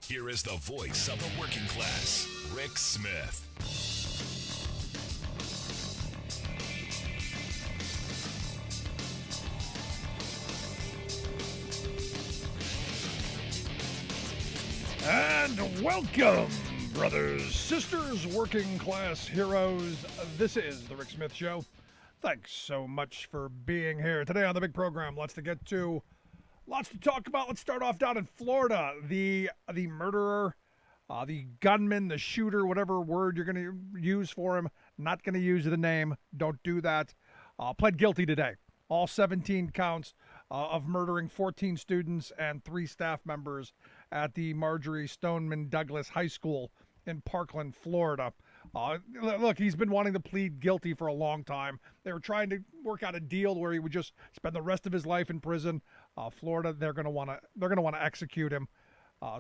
Here is the voice of the working class, Rick Smith. And welcome, brothers, sisters, working class heroes. This is the Rick Smith Show. Thanks so much for being here today on the big program. Lots to get to, lots to talk about. Let's start off down in Florida. The murderer, the gunman, the shooter, whatever word you're going to use for him. Not going to use the name. Don't do that. Pled guilty today. All 17 counts of murdering 14 students and 3 staff members at the Marjorie Stoneman Douglas High School in Parkland, Florida. Look, he's been wanting to plead guilty for a long time. They were trying to work out a deal where he would just spend the rest of his life in prison. Florida, they're going to want to execute him.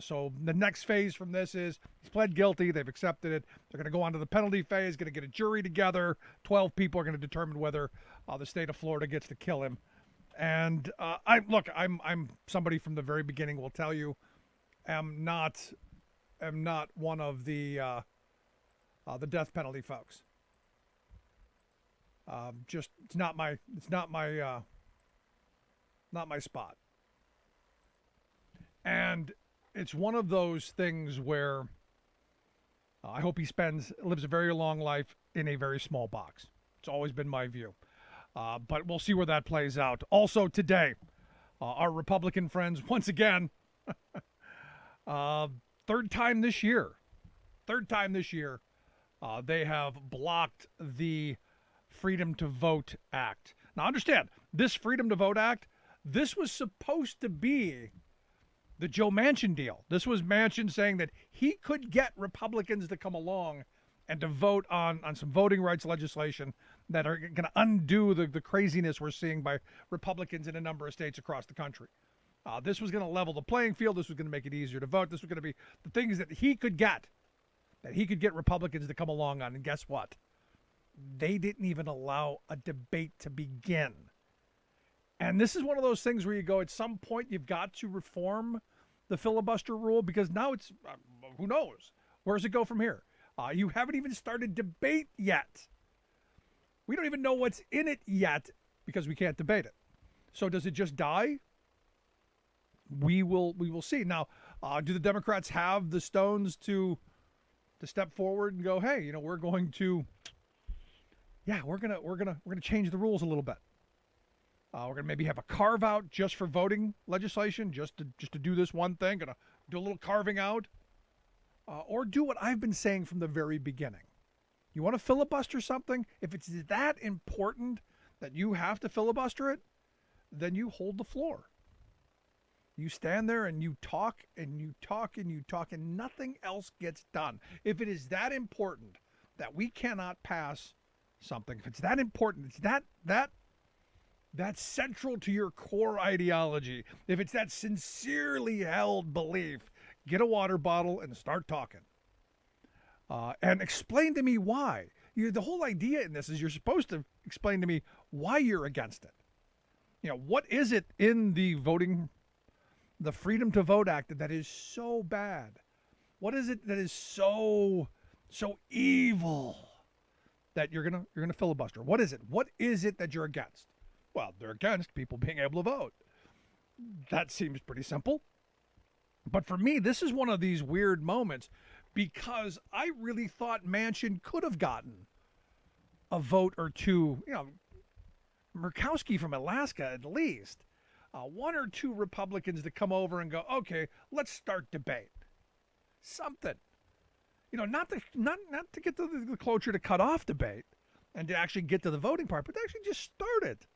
So the next phase from this is he's pled guilty. They've accepted it. They're going to go on to the penalty phase, going to get a jury together. 12 people are going to determine whether the state of Florida gets to kill him. And I'm somebody from the very beginning will tell you, am not one of the death penalty folks. Just it's not my spot. And it's one of those things where I hope he lives a very long life in a very small box. It's always been my view. But we'll see where that plays out. Also today, our Republican friends, once again, third time this year, they have blocked the Freedom to Vote Act. Now understand, this Freedom to Vote Act, this was supposed to be the Joe Manchin deal. This was Manchin saying that he could get Republicans to come along and to vote on some voting rights legislation that are going to undo the craziness we're seeing by Republicans in a number of states across the country. This was going to level the playing field. This was going to make it easier to vote. This was going to be the things that he could get Republicans to come along on. And guess what? They didn't even allow a debate to begin. And this is one of those things where you go, at some point, you've got to reform the filibuster rule, because now it's, who knows? Where does it go from here? You haven't even started debate yet. We don't even know what's in it yet because we can't debate it. So does it just die? We will see. Now, do the Democrats have the stones to step forward and go, hey, we're going to change the rules a little bit. We're going to maybe have a carve out just for voting legislation, just to do this one thing. Going to do a little carving out, or do what I've been saying from the very beginning. You want to filibuster something? If it's that important that you have to filibuster it, then you hold the floor. You stand there and you talk and you talk and you talk, and nothing else gets done. If it is that important that we cannot pass something, if it's that important, it's that's central to your core ideology, if it's that sincerely held belief, get a water bottle and start talking. And explain to me why. The whole idea in this is you're supposed to explain to me why you're against it. What is it in the Freedom to Vote Act that is so bad? What is it that is so evil that you're gonna filibuster? What is it? What is it that you're against? Well, they're against people being able to vote. That seems pretty simple. But for me, this is one of these weird moments, because I really thought Manchin could have gotten a vote or two, Murkowski from Alaska at least, one or two Republicans to come over and go, okay, let's start debate. Something. Not to get to the cloture to cut off debate and to actually get to the voting part, but to actually just start it.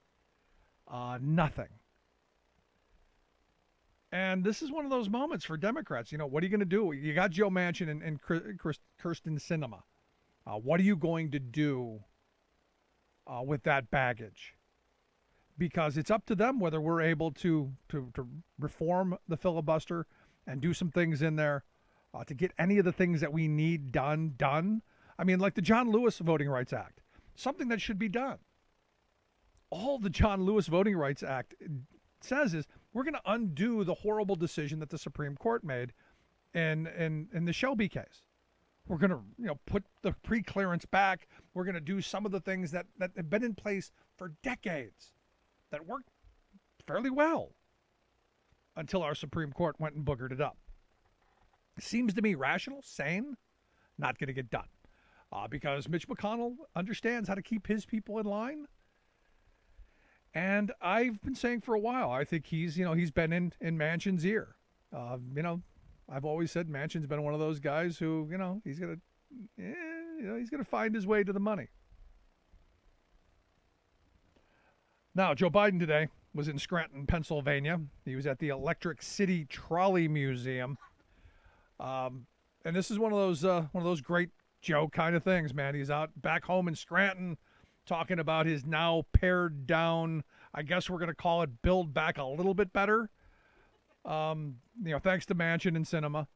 Nothing. And this is one of those moments for Democrats. What are you going to do? You got Joe Manchin and Kyrsten Sinema. What are you going to do with that baggage? Because it's up to them whether we're able to reform the filibuster and do some things in there to get any of the things that we need done. I mean, like the John Lewis Voting Rights Act, something that should be done. All the John Lewis Voting Rights Act says is we're going to undo the horrible decision that the Supreme Court made in the Shelby case. We're going to, put the pre-clearance back. We're going to do some of the things that have been in place for decades that worked fairly well until our Supreme Court went and boogered it up. Seems to me rational, sane, not going to get done because Mitch McConnell understands how to keep his people in line. And I've been saying for a while, I think he's been in Manchin's ear. I've always said Manchin's been one of those guys who, he's gonna find his way to the money. Now, Joe Biden today was in Scranton, Pennsylvania. He was at the Electric City Trolley Museum, and this is one of those great Joe kind of things, man. He's out back home in Scranton, talking about his now pared down. I guess we're gonna call it Build Back a Little Bit Better. Thanks to Manchin and Sinema.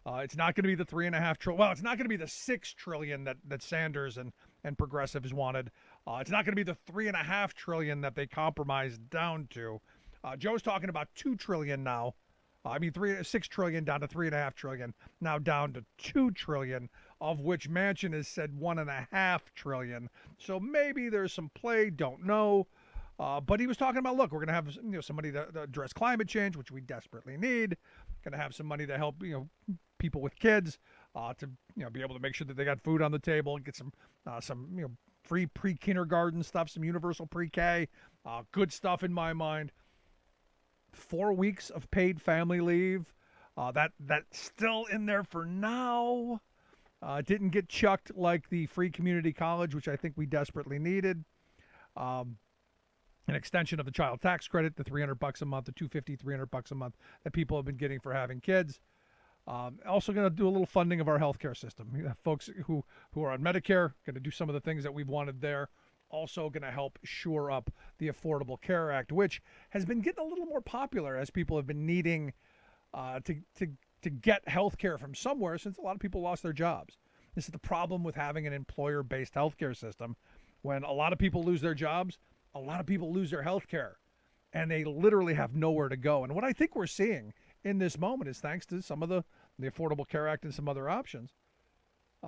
It's not going to be the $3.5 trillion. Well, it's not going to be the $6 trillion that Sanders and progressives wanted. It's not going to be the $3.5 trillion that they compromised down to. Joe's talking about $2 trillion now. $6 trillion down to $3.5 trillion. Now down to $2 trillion, of which Manchin has said $1.5 trillion. So maybe there's some play. Don't know. But he was talking about, look, we're going to have somebody to address climate change, which we desperately need. Going to have some money to help people with kids to be able to make sure that they got food on the table, get some free pre-kindergarten stuff, some universal pre-K, good stuff in my mind. 4 weeks of paid family leave, that's still in there for now. Didn't get chucked like the free community college, which I think we desperately needed. An extension of the child tax credit, the $300 a month, the $250, $300 a month that people have been getting for having kids. Also going to do a little funding of our healthcare system. Folks who are on Medicare, going to do some of the things that we've wanted there. Also going to help shore up the Affordable Care Act, which has been getting a little more popular as people have been needing to get healthcare from somewhere since a lot of people lost their jobs. This is the problem with having an employer-based healthcare system. When a lot of people lose their jobs, a lot of people lose their health care, and they literally have nowhere to go. And what I think we're seeing in this moment is thanks to some of the Affordable Care Act and some other options,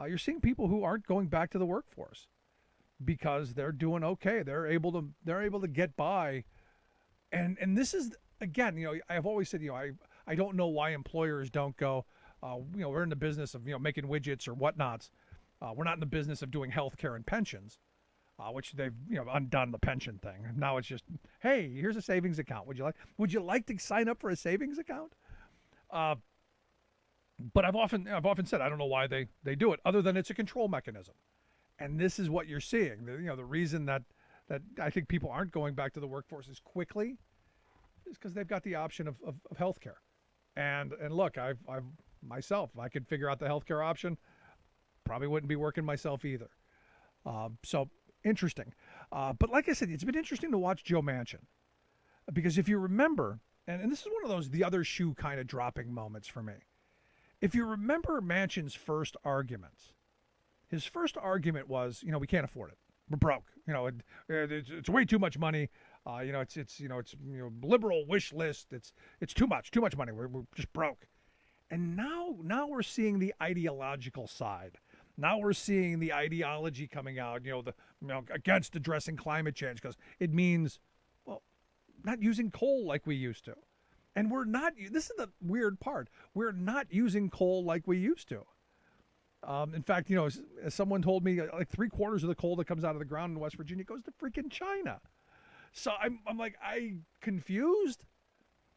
you're seeing people who aren't going back to the workforce because they're doing okay. They're able to get by. And this is, again, I've always said, I don't know why employers don't go, we're in the business of, making widgets or whatnots. We're not in the business of doing health care and pensions. Which they've undone the pension thing. Now it's just, hey, here's a savings account. Would you like to sign up for a savings account? But I've often said I don't know why they do it, other than it's a control mechanism. And this is what you're seeing. The reason that I think people aren't going back to the workforce as quickly is because they've got the option of health care. And look, I've myself, if I could figure out the health care option, probably wouldn't be working myself either. So interesting. But like I said, it's been interesting to watch Joe Manchin because if you remember, and this is one of those the other shoe kind of dropping moments for me. If you remember Manchin's first arguments, his first argument was, we can't afford it. We're broke. It's way too much money. It's liberal wish list. It's too much money. We're just broke. And now we're seeing the ideological side. Now we're seeing the ideology coming out, against addressing climate change because it means, not using coal like we used to. And we're not, this is the weird part, we're not using coal like we used to. In fact, as someone told me, like 3/4 of the coal that comes out of the ground in West Virginia goes to freaking China. So I'm like, confused.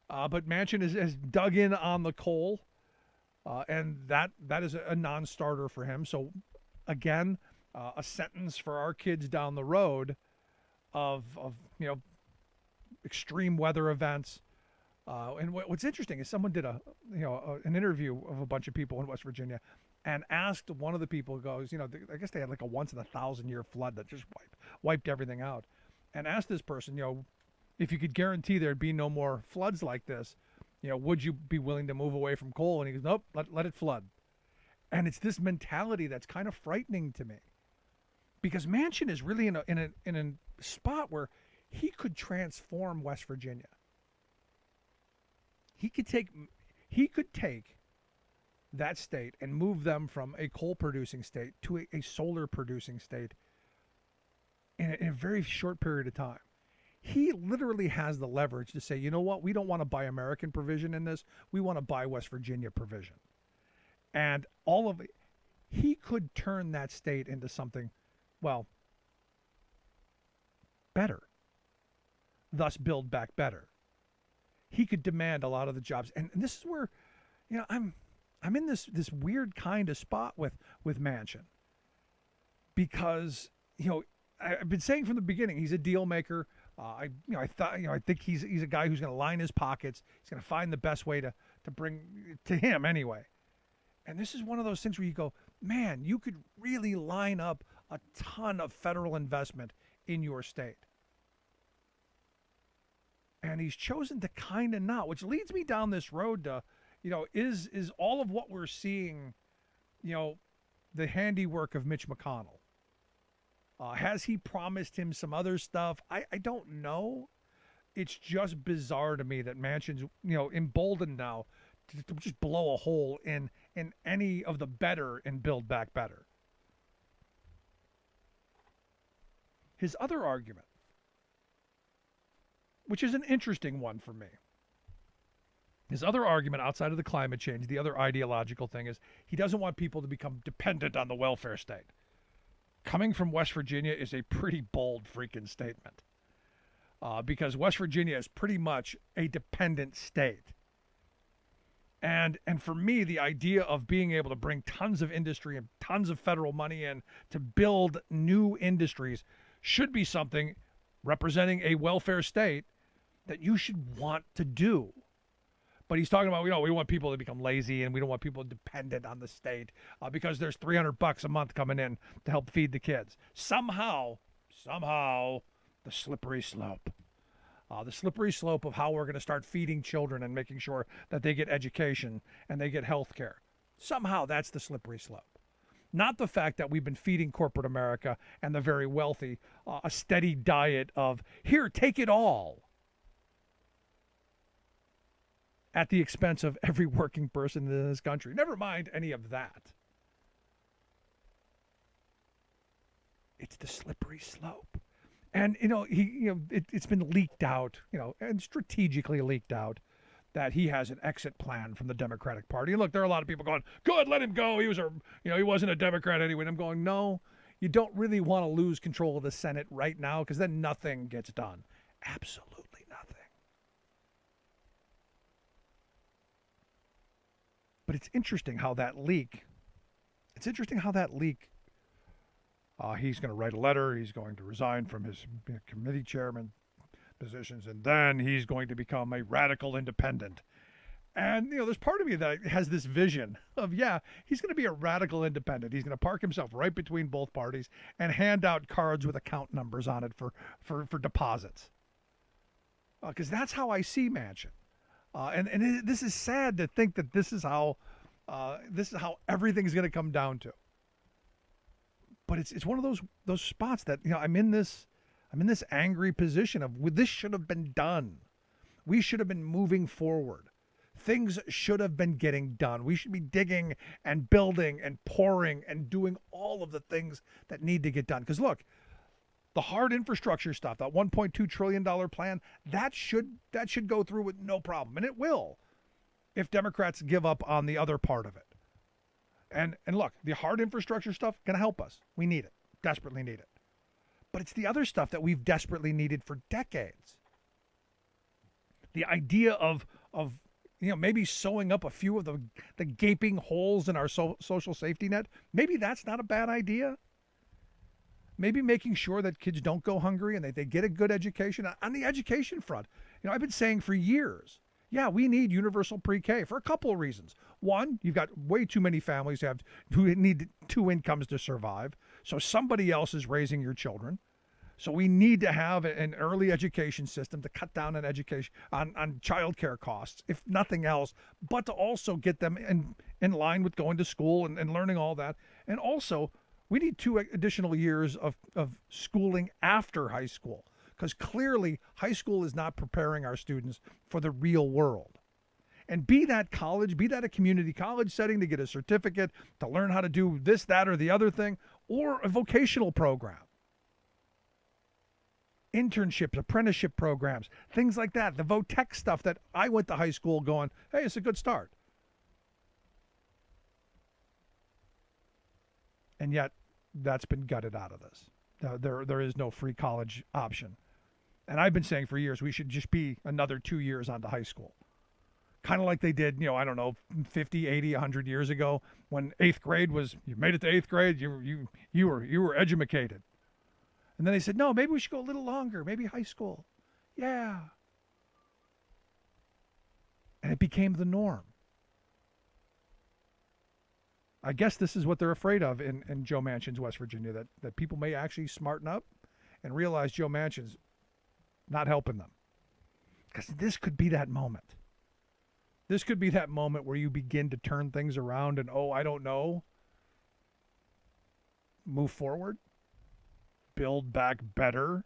But Manchin has dug in on the coal. And that is a non-starter for him. So, again, a sentence for our kids down the road of extreme weather events. And what's interesting is someone did an interview of a bunch of people in West Virginia and asked one of the people who goes, I guess they had like a once in a 1,000-year flood that just wiped everything out, and asked this person, if you could guarantee there'd be no more floods like this, would you be willing to move away from coal? And he goes, nope, let it flood. And it's this mentality that's kind of frightening to me, because Manchin is really in a spot where he could transform West Virginia. He could take that state and move them from a coal-producing state to a solar-producing state in a very short period of time. He literally has the leverage to say, you know what, we don't want to buy American provision in this. We want to buy West Virginia provision. And all of it, he could turn that state into something, well, better. Thus build back better. He could demand a lot of the jobs. And this is where, I'm in this weird kind of spot with Manchin. Because, I've been saying from the beginning, he's a deal maker. I think he's a guy who's going to line his pockets. He's going to find the best way to bring to him anyway. And this is one of those things where you go, man, you could really line up a ton of federal investment in your state. And he's chosen to kind of not, which leads me down this road to, is all of what we're seeing, the handiwork of Mitch McConnell? Has he promised him some other stuff? I don't know. It's just bizarre to me that Manchin's, emboldened now to just blow a hole in any of the better and Build Back Better. His other argument, which is an interesting one for me. His other argument outside of the climate change, the other ideological thing, is he doesn't want people to become dependent on the welfare state. Coming from West Virginia is a pretty bold freaking statement. Because West Virginia is pretty much a dependent state. And for me, the idea of being able to bring tons of industry and tons of federal money in to build new industries should be something representing a welfare state that you should want to do. But he's talking about, we want people to become lazy and we don't want people dependent on the state because there's $300 a month coming in to help feed the kids. Somehow, the slippery slope. The slippery slope of how we're going to start feeding children and making sure that they get education and they get health care. Somehow that's the slippery slope. Not the fact that we've been feeding corporate America and the very wealthy a steady diet of, here, take it all, at the expense of every working person in this country. Never mind any of that. It's the slippery slope. And, it's been leaked out, and strategically leaked out that he has an exit plan from the Democratic Party. And look, there are a lot of people going, good, let him go. He wasn't a Democrat anyway. And I'm going, no, you don't really want to lose control of the Senate right now because then nothing gets done. Absolutely nothing. But it's interesting how that leak, he's going to write a letter. He's going to resign from his committee chairman positions, and then he's going to become a radical independent. And, there's part of me that has this vision of, he's going to be a radical independent. He's going to park himself right between both parties and hand out cards with account numbers on it for deposits. Because that's how I see Manchin. This is sad to think that this is how everything's going to come down to. But it's one of those spots that I'm in this angry position of, this should have been done. We should have been moving forward. Things should have been getting done. We should be digging and building and pouring and doing all of the things that need to get done. Because look, the hard infrastructure stuff, that $1.2 trillion plan, that should go through with no problem, and it will, if Democrats give up on the other part of it. And look, the hard infrastructure stuff can help us. We need it, desperately need it. But it's the other stuff that we've desperately needed for decades. The idea of maybe sewing up a few of the gaping holes in our social safety net, maybe that's not a bad idea. Maybe making sure that kids don't go hungry and that they get a good education. On the education front, I've been saying for years, we need universal pre-K for a couple of reasons. One, you've got way too many families who need two incomes to survive. So somebody else is raising your children. So we need to have an early education system to cut down on education, on childcare costs, if nothing else, but to also get them in line with going to school and learning all that. And also, we need 2 additional years of schooling after high school, because clearly high school is not preparing our students for the real world. and be that college, be that a community college setting to get a certificate, to learn how to do this, that, or the other thing, or a vocational program. Internships, apprenticeship programs, things like that. The vo-tech stuff that I went to high school going, hey, it's a good start. And yet, that's been gutted out of this. There is no free college option. And I've been saying for years we should just be another 2 years onto high school. Kind of like they did, 50, 80, 100 years ago when 8th grade was, you made it to 8th grade, you were educated. And then they said, no, maybe we should go a little longer, maybe high school. Yeah. And it became the norm. I guess this is what they're afraid of in Joe Manchin's West Virginia, that people may actually smarten up and realize Joe Manchin's not helping them. Because this could be that moment. This could be that moment where you begin to turn things around and, I don't know, move forward, build back better.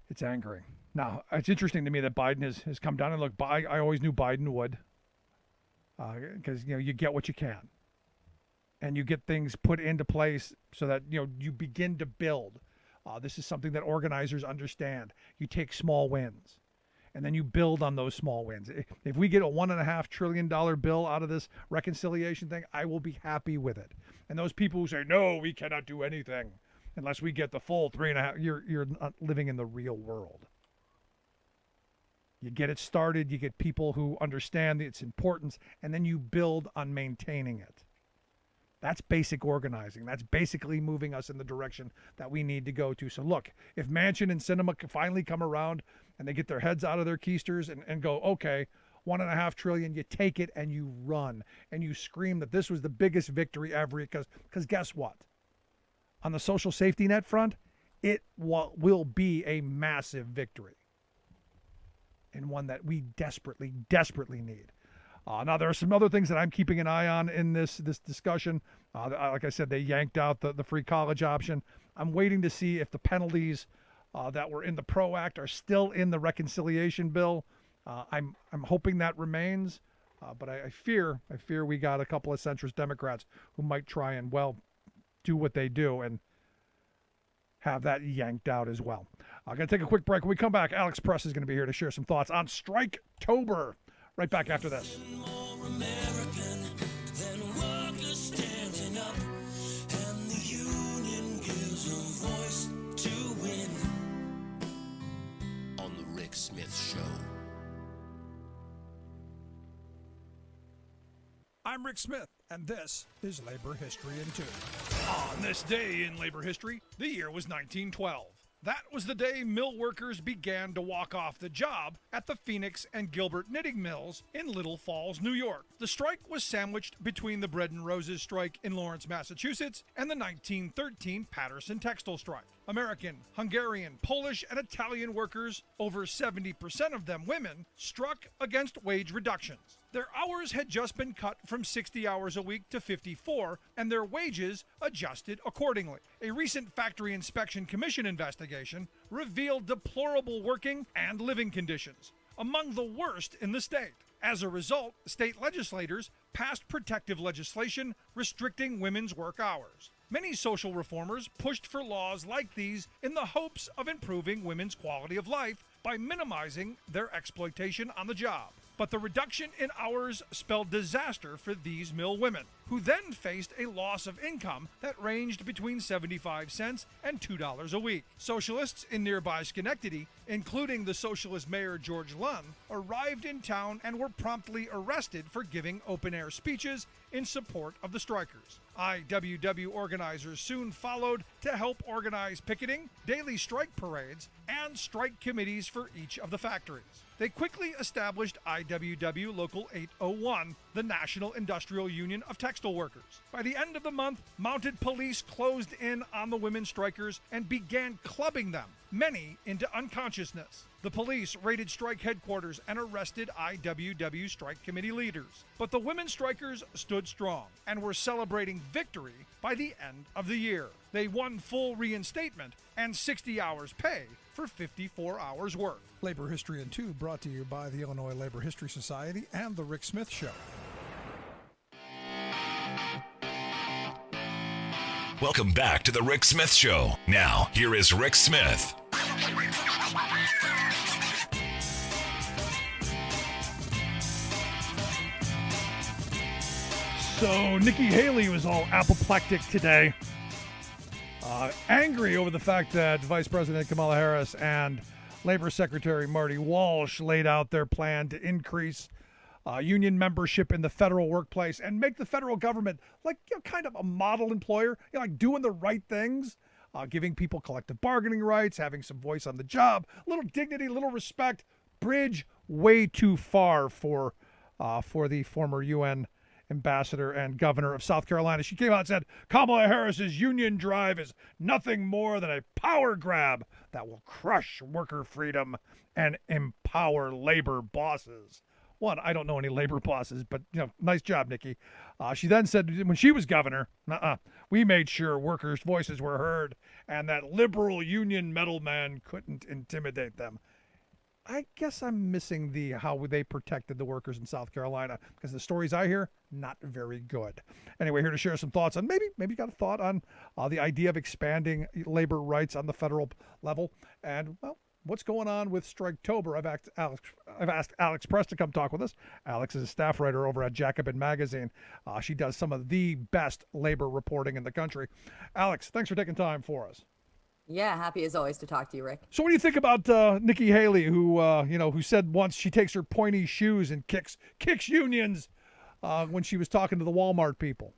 It's angering. Now, it's interesting to me that Biden has come down, and look, I always knew Biden would, because, you get what you can. And you get things put into place so that, you begin to build. This is something that organizers understand. You take small wins, and then you build on those small wins. If we get a $1.5 trillion bill out of this reconciliation thing, I will be happy with it. And those people who say, no, we cannot do anything unless we get the full 3.5, you're not living in the real world. You get it started, you get people who understand its importance, and then you build on maintaining it. That's basic organizing. That's basically moving us in the direction that we need to go to. So look, if Manchin and Sinema finally come around and they get their heads out of their keisters and go, okay, $1.5 trillion, you take it and you run and you scream that this was the biggest victory ever, because guess what? On the social safety net front, it will be a massive victory, and one that we desperately, desperately need. Now, there are some other things that I'm keeping an eye on in this discussion. Like I said, they yanked out the free college option. I'm waiting to see if the penalties that were in the PRO Act are still in the reconciliation bill. I'm hoping that remains, but I fear we got a couple of centrist Democrats who might try and, do what they do and have that yanked out as well. I'm going to take a quick break. When we come back, Alex Press is going to be here to share some thoughts on Striketober. Right back after this. More American than workers standing up, and the union gives a voice to win. On the Rick Smith Show. I'm Rick Smith, and this is Labor History in 2. On this day in labor history, the year was 1912. That was the day mill workers began to walk off the job at the Phoenix and Gilbert knitting mills in Little Falls, New York. The strike was sandwiched between the Bread and Roses strike in Lawrence, Massachusetts, and the 1913 Patterson textile strike. American, Hungarian, Polish, and Italian workers, over 70% of them women, struck against wage reductions. Their hours had just been cut from 60 hours a week to 54, and their wages adjusted accordingly. A recent Factory Inspection Commission investigation revealed deplorable working and living conditions, among the worst in the state. As a result, state legislators passed protective legislation restricting women's work hours. Many social reformers pushed for laws like these in the hopes of improving women's quality of life by minimizing their exploitation on the job. But the reduction in hours spelled disaster for these mill women, who then faced a loss of income that ranged between 75 cents and $2 a week. Socialists in nearby Schenectady, including the socialist mayor George Lunn, arrived in town and were promptly arrested for giving open-air speeches in support of the strikers. IWW organizers soon followed to help organize picketing, daily strike parades, and strike committees for each of the factories. They quickly established IWW Local 801, the National Industrial Union of Texas. textile workers. By the end of the month, mounted police closed in on the women strikers and began clubbing them, many into unconsciousness. The police raided strike headquarters and arrested IWW strike committee leaders. But the women strikers stood strong and were celebrating victory by the end of the year. They won full reinstatement and 60 hours pay for 54 hours work. Labor History in 2 brought to you by the Illinois Labor History Society and The Rick Smith Show. Welcome back to the Rick Smith Show. Now, here is Rick Smith. So Nikki Haley was all apoplectic today, angry over the fact that Vice President Kamala Harris and Labor Secretary Marty Walsh laid out their plan to increase union membership in the federal workplace and make the federal government like kind of a model employer, like doing the right things, giving people collective bargaining rights, having some voice on the job, a little dignity, a little respect. Bridge way too far for the former UN ambassador and governor of South Carolina. She came out and said Kamala Harris's union drive is nothing more than a power grab that will crush worker freedom and empower labor bosses. One, I don't know any labor bosses, but nice job, Nikki. She then said when she was governor, we made sure workers' voices were heard and that liberal union middleman couldn't intimidate them. I guess I'm missing how they protected the workers in South Carolina, because the stories I hear, not very good. Anyway, here to share some thoughts on maybe you got a thought on the idea of expanding labor rights on the federal level, and what's going on with Striketober. I've asked Alex Press to come talk with us. Alex is a staff writer over at Jacobin magazine. She does some of the best labor reporting in the country. Alex, thanks for taking time for us. Yeah, happy as always to talk to you, Rick. So what do you think about Nikki Haley, who said once she takes her pointy shoes and kicks unions when she was talking to the Walmart people?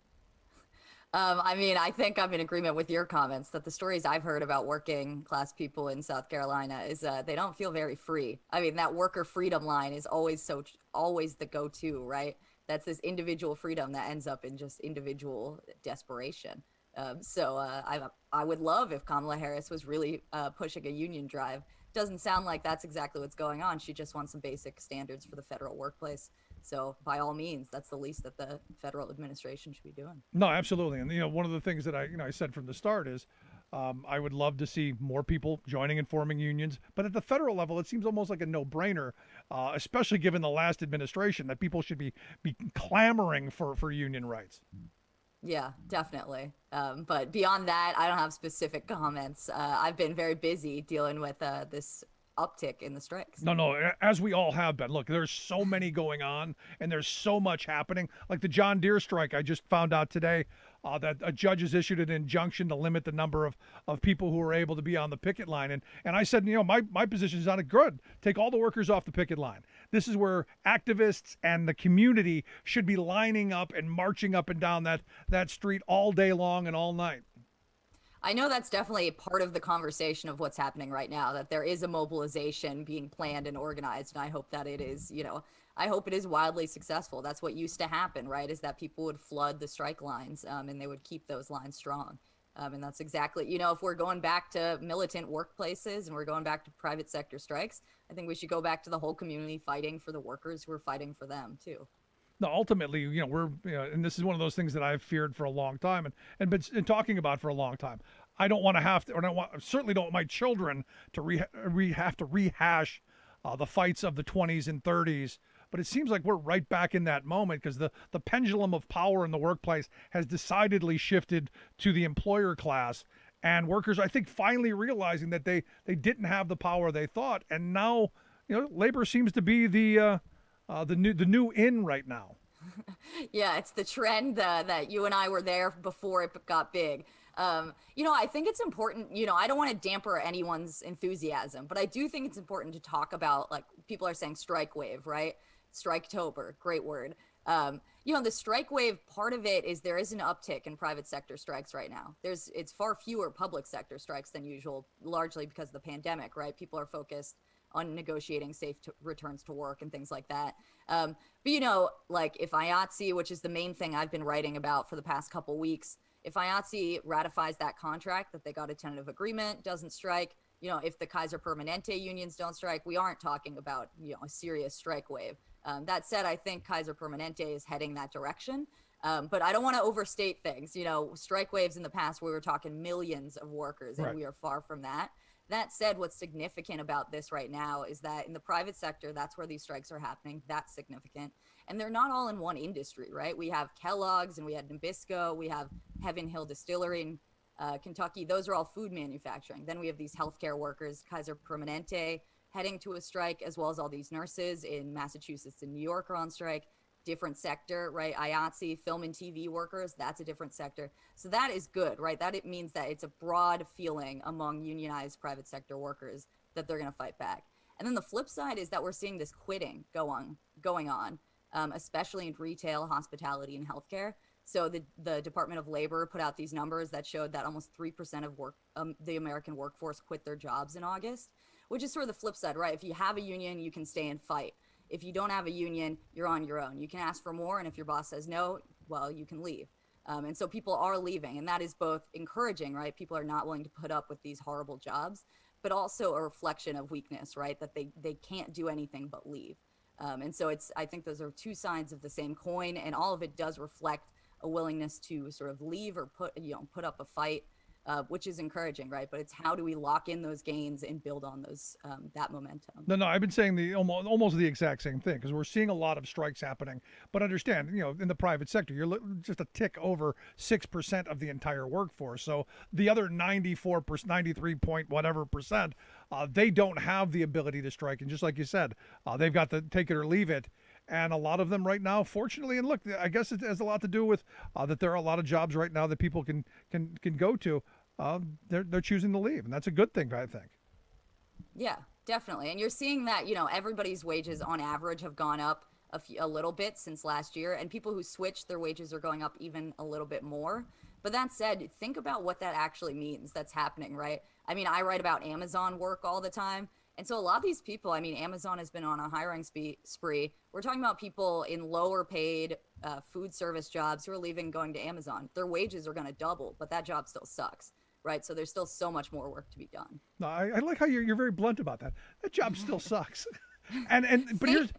I think I'm in agreement with your comments that the stories I've heard about working class people in South Carolina is they don't feel very free. I mean, that worker freedom line is always the go-to, right? That's this individual freedom that ends up in just individual desperation. I would love if Kamala Harris was really pushing a union drive. Doesn't sound like that's exactly what's going on. She just wants some basic standards for the federal workplace. So by all means, that's the least that the federal administration should be doing. No, absolutely. And one of the things that I said from the start is I would love to see more people joining and forming unions. But at the federal level, it seems almost like a no-brainer, especially given the last administration, that people should be clamoring for union rights. Yeah, definitely. But beyond that, I don't have specific comments. I've been very busy dealing with this uptick in the strikes. No, as we all have been. Look, there's so many going on and there's so much happening. Like the John Deere strike, I just found out today that a judge has issued an injunction to limit the number of people who are able to be on the picket line. And I said, my position is not good. Take all the workers off the picket line. This is where activists and the community should be lining up and marching up and down that street all day long and all night. I know that's definitely part of the conversation of what's happening right now, that there is a mobilization being planned and organized. And I hope that it is, I hope it is wildly successful. That's what used to happen, right? Is that people would flood the strike lines and they would keep those lines strong. And that's exactly, if we're going back to militant workplaces and we're going back to private sector strikes, I think we should go back to the whole community fighting for the workers who are fighting for them too. No, ultimately, we're, and this is one of those things that I've feared for a long time and been talking about for a long time. I don't want to have to, or certainly don't want my children to have to rehash the fights of the 20s and 30s. But it seems like we're right back in that moment because the pendulum of power in the workplace has decidedly shifted to the employer class, and workers, I think, finally realizing that they didn't have the power they thought, and now labor seems to be the new in right now. Yeah, it's the trend that you and I were there before it got big. I think it's important, I don't want to damper anyone's enthusiasm, but I do think it's important to talk about, like, people are saying strike wave, right? Striketober, great word. The strike wave, part of it is there is an uptick in private sector strikes right now. It's far fewer public sector strikes than usual, largely because of the pandemic, right? People are focused on negotiating safe returns to work and things like that. But, you know, like if IATSE, which is the main thing I've been writing about for the past couple weeks, if IATSE ratifies that contract, that they got a tentative agreement, doesn't strike, you know, if the Kaiser Permanente unions don't strike, we aren't talking about, you know, a serious strike wave. That said, I think Kaiser Permanente is heading that direction. But I don't want to overstate things. You know, strike waves in the past, we were talking millions of workers, and we are far from that. That said, what's significant about this right now is that in the private sector, that's where these strikes are happening. That's significant. And they're not all in one industry, right? We have Kellogg's and we had Nabisco. We have Heaven Hill Distillery in Kentucky. Those are all food manufacturing. Then we have these healthcare workers, Kaiser Permanente, heading to a strike, as well as all these nurses in Massachusetts and New York are on strike. Different sector, right? IATSE, film and TV workers, that's a different sector. So that is good, right? That it means that it's a broad feeling among unionized private sector workers that they're going to fight back. And then the flip side is that we're seeing this quitting going on, especially in retail, hospitality, and healthcare. So the Department of Labor put out these numbers that showed that almost 3% of the American workforce quit their jobs in August, which is sort of the flip side, right? If you have a union, you can stay and fight. If you don't have a union, you're on your own. You can ask for more, and if your boss says no, well, you can leave. And so people are leaving, and that is both encouraging, right? People are not willing to put up with these horrible jobs, but also a reflection of weakness, right? That they can't do anything but leave. And so I think those are two sides of the same coin, and all of it does reflect a willingness to sort of leave or put up a fight, which is encouraging, right? But it's how do we lock in those gains and build on those that momentum? No, I've been saying almost the exact same thing, because we're seeing a lot of strikes happening. But understand, you know, in the private sector, you're just a tick over 6% of the entire workforce. So the other 94%, 93 point whatever percent, they don't have the ability to strike. And just like you said, they've got to take it or leave it. And a lot of them right now, fortunately, and look, I guess it has a lot to do with that there are a lot of jobs right now that people can go to. They're choosing to leave, and that's a good thing, I think. Yeah, definitely. And you're seeing that, you know, everybody's wages on average have gone up a little bit since last year, and people who switch, their wages are going up even a little bit more. But that said, think about what that actually means that's happening, right? I mean, I write about Amazon work all the time. And so a lot of these people, I mean, Amazon has been on a hiring spree. We're talking about people in lower paid food service jobs who are leaving, going to Amazon. Their wages are going to double, but that job still sucks, right? So there's still so much more work to be done. No, I like how you're very blunt about that. That job still sucks. But here's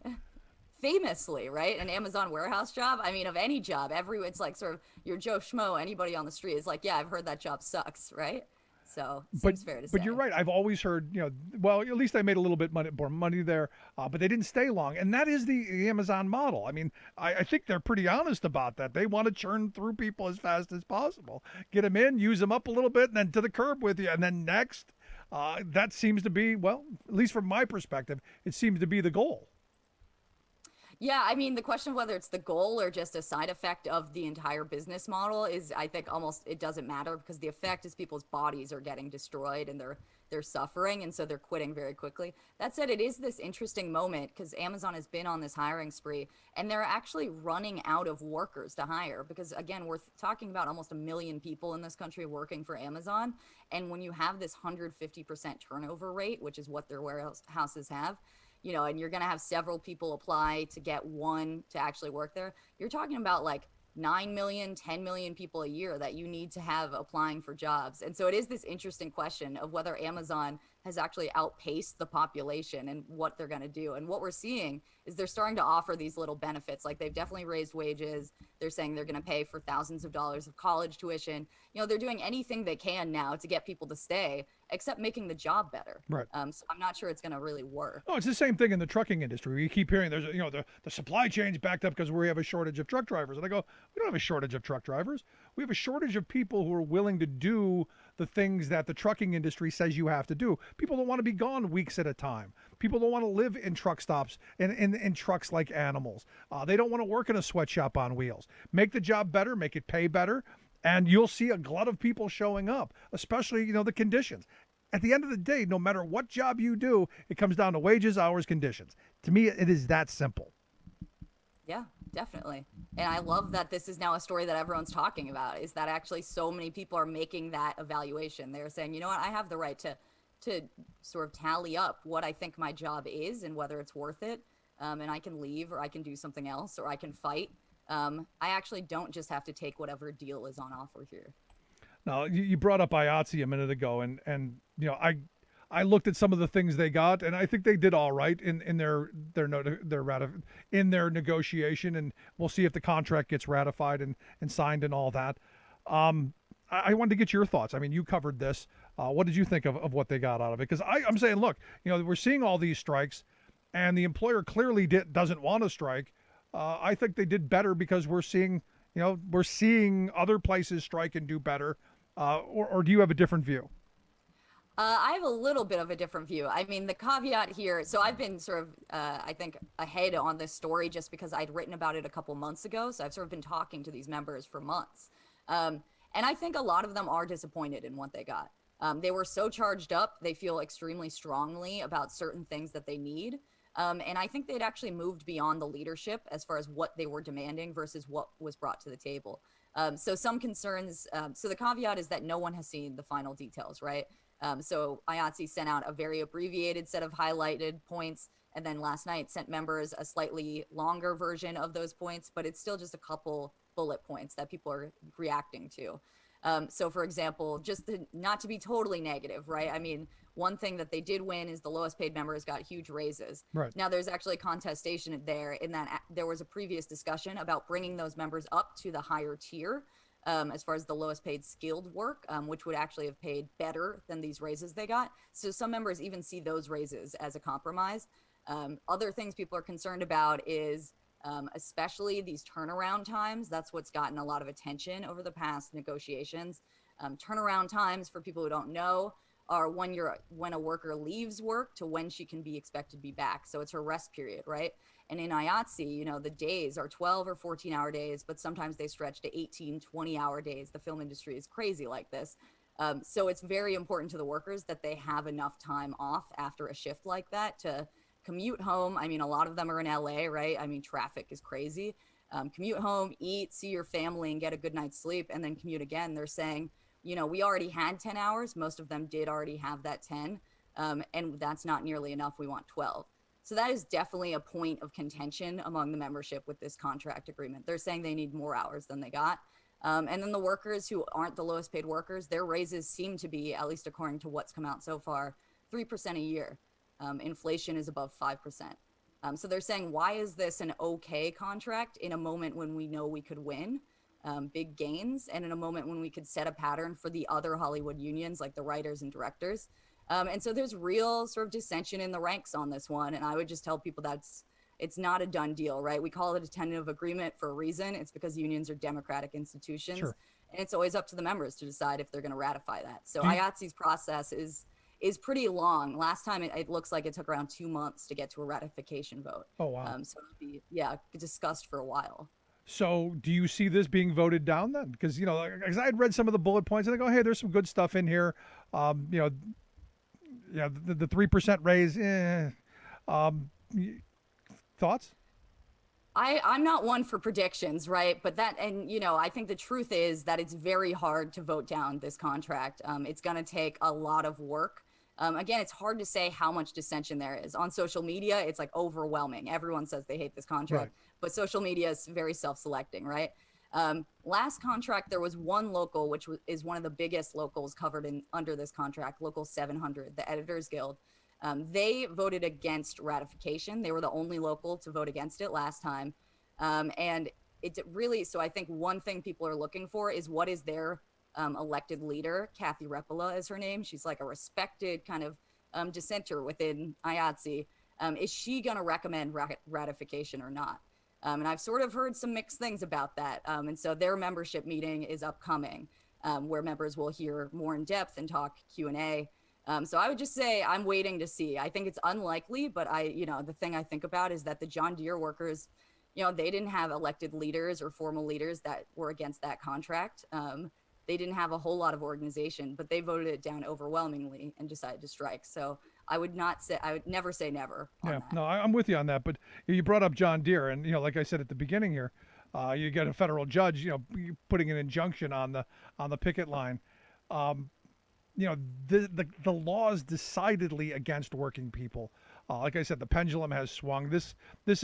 famously, right? An Amazon warehouse job. I mean, of any job, it's like sort of your Joe Schmo, anybody on the street is like, yeah, I've heard that job sucks, right? So seems fair to say. But you're right. I've always heard, you know, well, at least I made a little bit more money there, but they didn't stay long. And that is the Amazon model. I mean, I think they're pretty honest about that. They want to churn through people as fast as possible, get them in, use them up a little bit, and then to the curb with you. And then next, that seems to be, well, at least from my perspective, it seems to be the goal. Yeah, I mean, the question of whether it's the goal or just a side effect of the entire business model is, I think, almost it doesn't matter, because the effect is people's bodies are getting destroyed and they're suffering, and so they're quitting very quickly. That said, it is this interesting moment because Amazon has been on this hiring spree, and they're actually running out of workers to hire because, again, we're talking about almost 1 million people in this country working for Amazon, and when you have this 150% turnover rate, which is what their warehouses have, you know, and you're going to have several people apply to get one to actually work there, you're talking about like 9 million, 10 million people a year that you need to have applying for jobs. And so it is this interesting question of whether Amazon has actually outpaced the population and what they're going to do. And what we're seeing is they're starting to offer these little benefits. Like they've definitely raised wages. They're saying they're going to pay for thousands of dollars of college tuition. You know, they're doing anything they can now to get people to stay, except making the job better. Right. So I'm not sure it's going to really work. Oh, it's the same thing in the trucking industry. We keep hearing there's, you know, the supply chain's backed up because we have a shortage of truck drivers. And I go, we don't have a shortage of truck drivers. We have a shortage of people who are willing to do the things that the trucking industry says you have to do. People don't want to be gone weeks at a time. People don't want to live in truck stops and in trucks like animals. They don't want to work in a sweatshop on wheels. Make the job better, make it pay better, and you'll see a glut of people showing up, especially, you know, the conditions. At the end of the day, no matter what job you do, it comes down to wages, hours, conditions. To me, it is that simple. Yeah, definitely. And I love that this is now a story that everyone's talking about, is that actually so many people are making that evaluation. They're saying, you know what, I have the right to to sort of tally up what I think my job is and whether it's worth it. And I can leave, or I can do something else, or I can fight. I actually don't just have to take whatever deal is on offer here. Now, you brought up IATSE a minute ago, and I looked at some of the things they got, and I think they did all right in their negotiation, and we'll see if the contract gets ratified and signed and all that. I wanted to get your thoughts. I mean, you covered this. What did you think of what they got out of it? Because I'm saying, look, we're seeing all these strikes, and the employer clearly doesn't want to strike. I think they did better because we're seeing other places strike and do better. Or do you have a different view? I have a little bit of a different view. I mean, the caveat here, so I've been sort of, I think, ahead on this story just because I'd written about it a couple months ago. So I've sort of been talking to these members for months. And I think a lot of them are disappointed in what they got. They were so charged up. They feel extremely strongly about certain things that they need. And I think they'd actually moved beyond the leadership as far as what they were demanding versus what was brought to the table. So some concerns, so the caveat is that no one has seen the final details, right? So IATSE sent out a very abbreviated set of highlighted points, and then last night sent members a slightly longer version of those points, but it's still just a couple bullet points that people are reacting to. So for example, not to be totally negative, right? I mean, one thing that they did win is the lowest paid members got huge raises. Right. Now there's actually a contestation there in that there was a previous discussion about bringing those members up to the higher tier as far as the lowest paid skilled work, which would actually have paid better than these raises they got. So some members even see those raises as a compromise. Other things people are concerned about is especially these turnaround times. That's what's gotten a lot of attention over the past negotiations. Turnaround times, for people who don't know, are when a worker leaves work to when she can be expected to be back. So it's her rest period, right? And in IATSE, the days are 12 or 14-hour days, but sometimes they stretch to 18, 20-hour days. The film industry is crazy like this. So it's very important to the workers that they have enough time off after a shift like that to commute home. I mean, a lot of them are in LA, right? I mean, traffic is crazy. Commute home, eat, see your family, and get a good night's sleep, and then commute again. They're saying, we already had 10 hours. Most of them did already have that 10, and that's not nearly enough. We want 12. So that is definitely a point of contention among the membership with this contract agreement. They're saying they need more hours than they got. And then the workers who aren't the lowest paid workers, their raises seem to be, at least according to what's come out so far, 3% a year. Inflation is above 5%. So they're saying, why is this an okay contract in a moment when we know we could win big gains, and in a moment when we could set a pattern for the other Hollywood unions, like the writers and directors? And so there's real sort of dissension in the ranks on this one. And I would just tell people it's not a done deal, right? We call it a tentative agreement for a reason. It's because unions are democratic institutions. Sure. And it's always up to the members to decide if they're going to ratify that. So IATSE's process is pretty long. Last time it looks like it took around 2 months to get to a ratification vote. Oh, wow. So it'll be, discussed for a while. So do you see this being voted down then? Because, because I had read some of the bullet points and I go, hey, there's some good stuff in here. The 3% raise. Thoughts? I'm not one for predictions, right? But I think the truth is that it's very hard to vote down this contract. It's going to take a lot of work. Again, it's hard to say how much dissension there is. On social media, it's like overwhelming. Everyone says they hate this contract, right. But social media is very self-selecting, right? Last contract, there was one local, which is one of the biggest locals covered under this contract, Local 700, the Editors Guild. They voted against ratification. They were the only local to vote against it last time. And it really, so I think one thing people are looking for is what is their elected leader. Kathy Repola is her name. She's like a respected kind of dissenter within IATSE. Is she going to recommend ratification or not? And I've sort of heard some mixed things about that. And so their membership meeting is upcoming, where members will hear more in depth and talk Q&A. So I would just say I'm waiting to see. I think it's unlikely, but the thing I think about is that the John Deere workers, they didn't have elected leaders or formal leaders that were against that contract. They didn't have a whole lot of organization, but they voted it down overwhelmingly and decided to strike. So I would never say never on that. No, I'm with you on that. But you brought up John Deere, and like I said at the beginning here, you get a federal judge, putting an injunction on the picket line. the law is decidedly against working people. Like I said, the pendulum has swung. This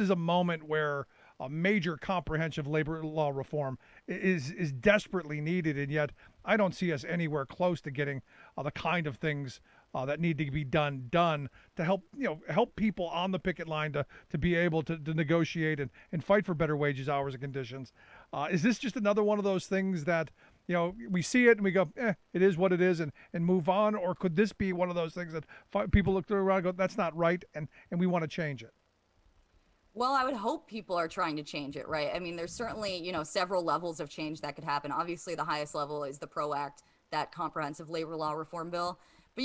is a moment where a major comprehensive labor law reform is desperately needed, and yet I don't see us anywhere close to getting the kind of things that need to be done to help people on the picket line to be able to negotiate and fight for better wages, hours, and conditions. Is this just another one of those things that we see it and we go, it is what it is, and move on? Or could this be one of those things that people look around and go, that's not right, and we want to change it? Well, I would hope people are trying to change it, right? I mean, there's certainly, several levels of change that could happen. Obviously, the highest level is the PRO Act, that comprehensive labor law reform bill. But,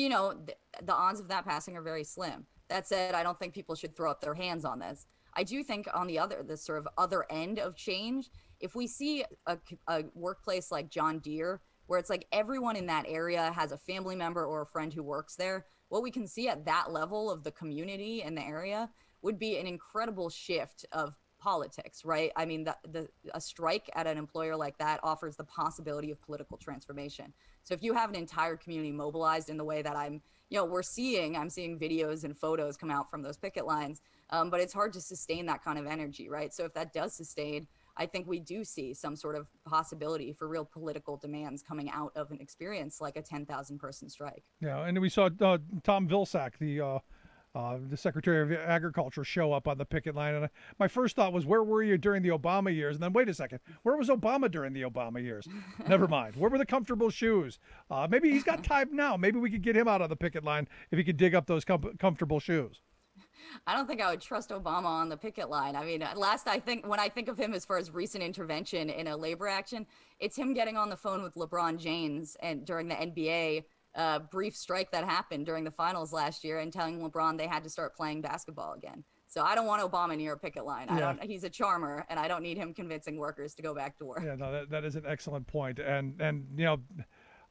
the odds of that passing are very slim. That said, I don't think people should throw up their hands on this. I do think on the sort of other end of change, if we see a workplace like John Deere, where it's like everyone in that area has a family member or a friend who works there, what we can see at that level of the community in the area would be an incredible shift of politics, right? I mean, a strike at an employer like that offers the possibility of political transformation. So if you have an entire community mobilized in the way that I'm seeing videos and photos come out from those picket lines, but it's hard to sustain that kind of energy, right? So if that does sustain, I think we do see some sort of possibility for real political demands coming out of an experience like a 10,000 person strike. Yeah, and we saw Tom Vilsack, the Secretary of Agriculture, show up on the picket line. And my first thought was, where were you during the Obama years? And then, wait a second, where was Obama during the Obama years? Never mind. Where were the comfortable shoes? Maybe he's got time now. Maybe we could get him out on the picket line if he could dig up those comfortable shoes. I don't think I would trust Obama on the picket line. I mean, when I think of him as far as recent intervention in a labor action, it's him getting on the phone with LeBron James and during the NBA brief strike that happened during the finals last year and telling LeBron they had to start playing basketball again. So I don't want Obama near a picket line. He's a charmer, and I don't need him convincing workers to go back to work. Yeah, no, that is an excellent point. And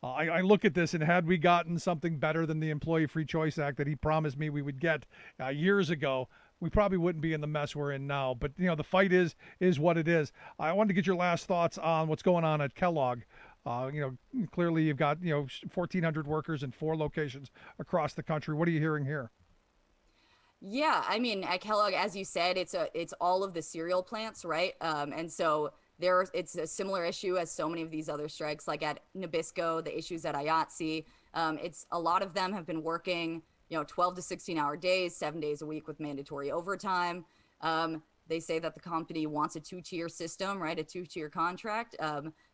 I look at this, and had we gotten something better than the Employee Free Choice Act that he promised me we would get years ago, we probably wouldn't be in the mess we're in now. But, the fight is what it is. I wanted to get your last thoughts on what's going on at Kellogg. Clearly you've got, 1,400 workers in 4 locations across the country. What are you hearing here? Yeah, I mean, at Kellogg, as you said, it's all of the cereal plants, right? And so it's a similar issue as so many of these other strikes, like at Nabisco, the issues at IATSE. It's a lot of them have been working, 12 to 16-hour days, 7 days a week with mandatory overtime. They say that the company wants a 2-tier system, right? A 2-tier contract.